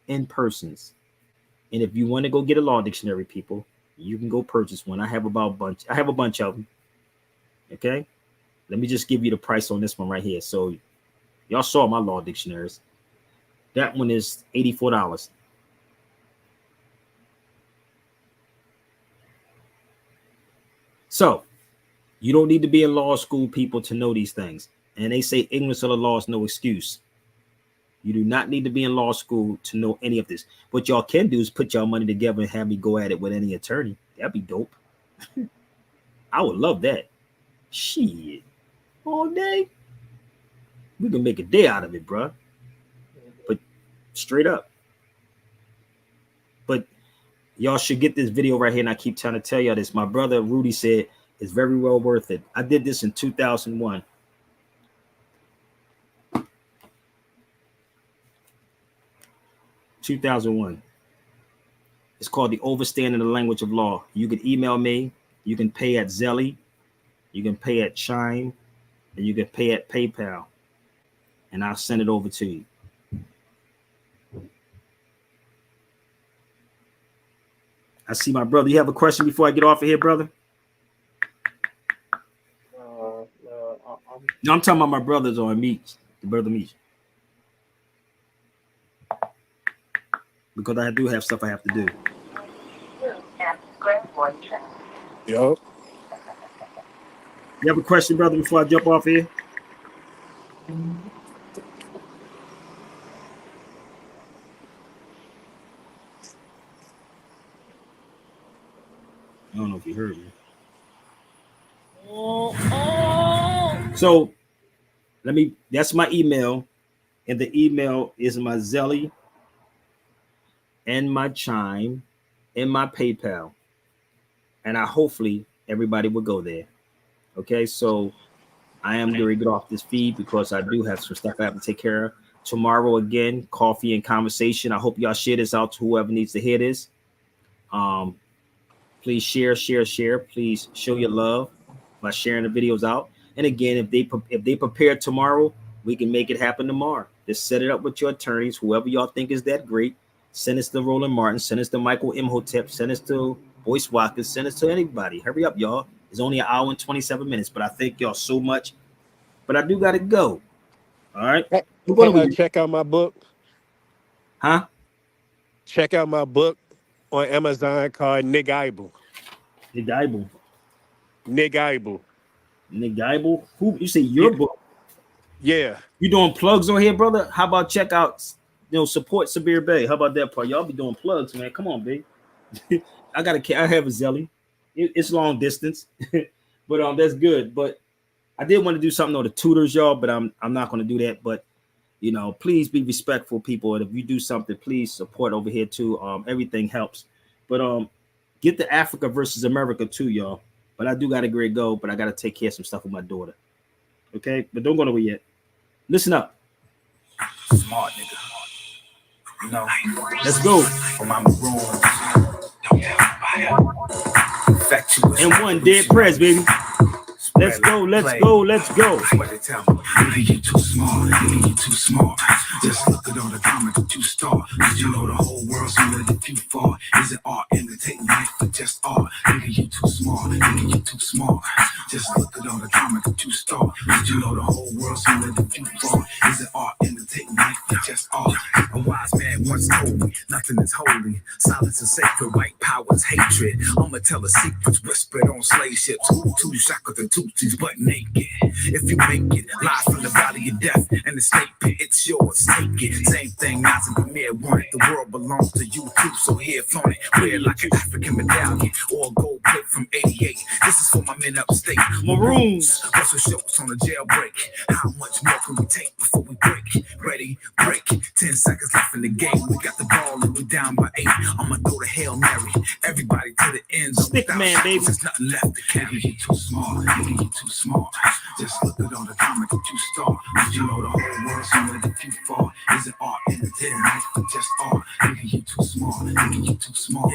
and persons. And if you want to go get a law dictionary, people, you can go purchase one. I have a bunch of them. Okay. Let me just give you the price on this one right here. So y'all saw my law dictionaries. That one is $84. So you don't need to be in law school, people, to know these things. And they say ignorance of the law is no excuse. You do not need to be in law school to know any of this. What y'all can do is put y'all money together and have me go at it with any attorney. That'd be dope. I would love that. Shit. All day. We can make a day out of it, bro. But straight up. But y'all should get this video right here. And I keep trying to tell y'all this. My brother Rudy said it's very well worth it. I did this in 2001. It's called the Overstanding of the Language of Law. You can email me. You can pay at Zelly. You can pay at Chime. and you can pay at PayPal, and I'll send it over to you. I see my brother. You have a question before I get off of here, brother? No, I'm talking about my brothers on Meech, the brother Meech. Because I do have stuff I have to do. Yup. You have a question, brother, before I jump off here? I don't know if you heard me. So that's my email, and the email is my Zelly and my Chime and my PayPal, and hopefully everybody will go there. Okay, so I am going to get off this feed because I do have some stuff I have to take care of. Tomorrow again, coffee and conversation. I hope y'all share this out to whoever needs to hear this. Please share. Please show your love by sharing the videos out. And again, if they prepare tomorrow, we can make it happen tomorrow. Just set it up with your attorneys, whoever y'all think is that great. Send us to Roland Martin, send us to Michael Imhotep, send us to Boyce Watkins, send us to anybody. Hurry up, y'all. It's only an hour and 27 minutes, but I thank y'all so much. But I do got to go. All right. Check out my book. Huh? Check out my book on Amazon called Nigaibu. Nigaibu. Nigaibu. Nigaibu? Who you say your book? Yeah. You doing plugs on here, brother? How about check out, support Sabir Bey? How about that part? Y'all be doing plugs, man. Come on, babe. I have a Zelly. It's long distance, but that's good. But I did want to do something on the tutors, y'all, but I'm not going to do that. But please be respectful, people. And if you do something, please support over here too. Everything helps. But get the Africa versus America too, y'all. But I do got to go, but I got to take care of some stuff with my daughter. Okay, but don't go nowhere yet. Listen up. Smart nigga. Let's go. For my maroon. And one dead press, baby. Let's go. Nigga, you too smart. Nigga, you too smart. Just look at all the drama that you start. Did you know the whole world's gonna let you fall? Is it art imitating life or just art? Nigga, you too smart. Nigga, you too smart. Just look at all the drama that you start. Did you know the whole world's gonna let you fall? Is it art imitating life or just art? A wise man once told me nothing is holy. Silence is sacred. White power is hatred. I'ma tell the secrets whispered on slave ships. Hutu, shaka, the Tutsis, but naked. If you make it, live from the valley of death and the snake pit, it's yours. Take it. Same thing, Nas and Premier wanted. The world belongs to you too, so here, flaunt it. Wear like an African medallion or a gold plate from 88. This is for my men upstate. Maroons. Russell shows on the jailbreak. How much more can we take before we break? Ready, break. 10 seconds left in the game. We got the ball and we down by 8. I'ma throw the Hail Mary. Everybody to the end zone. Stick man, baby. There's nothing left to carry. You too smart. Nigga, you too smart. Just look at all the drama that you start. Did you know the whole world's gonna let you fall? Is it art imitating life or just art? Nigga, you too smart. Nigga, you too smart.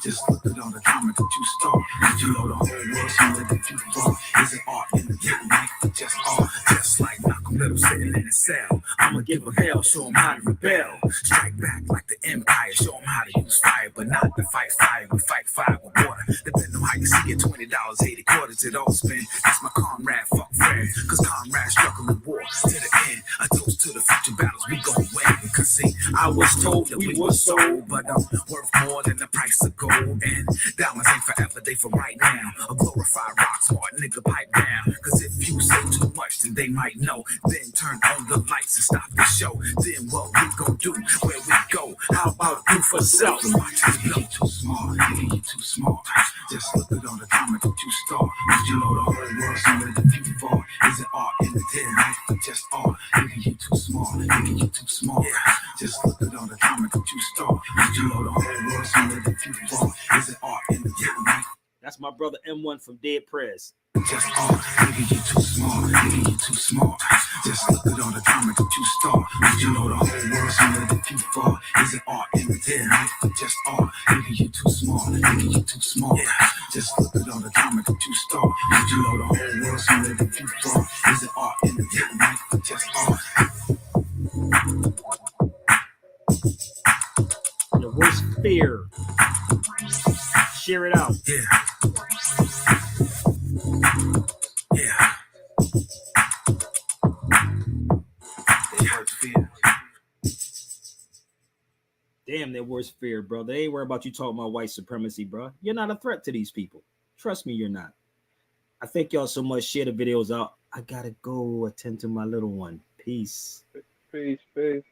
Just look at all the drama that you start. Did you know the whole world's gonna let you fall? Is it art imitating life or just art? Just like Malcolm Little sitting in a cell. I'ma give him hell, show him how to rebel. Strike back like the Empire, show him how to use fire, but not to fight fire. We fight fire with water. Depending on how you see it, $20, 80 quarters, it all spin. That's my comrade, fuck friend. Cause comrades struggle in war to the end. A toast to the future battles we gon' win. Cause see, I was told that we were sold, but I'm worth more than the price of gold. And diamonds ain't forever, they for right now. A glorified rock smart nigga pipe down. Cause if you say too much, then they might know. Then turn on the lights and stop the show. Then what we gon' do? Where we go? How about do for self? Watch us blow. Too smart, nigga, you too smart. Just look at all the drama that you start. Did you know the whole world's gonna let you fall? Is it art imitating life or just art? Nigga, you too smart. Nigga, you too smart. Just look at all the drama that you start. Did you know the whole world's gonna let you fall? Is it art imitating life? That's my brother M1 from Dead Prez. Just art, nigga, you too smart, nigga, you too smart. Just look at all the drama that you start. Did you know the whole world's gonna let you fall? Is it art in the dead life or just art? Nigga, you too smart, nigga, you too smart. Just look at all the drama that you start. Did you know the whole world's gonna let you fall? Is it art in the dead life or just art? Your worst fear. Share it out. Yeah. They hurt fear. Damn, their worst fear, bro. They ain't worried about you talking about white supremacy, bro. You're not a threat to these people. Trust me, you're not. I thank y'all so much. Share the videos out. I gotta go attend to my little one. Peace. Peace, peace.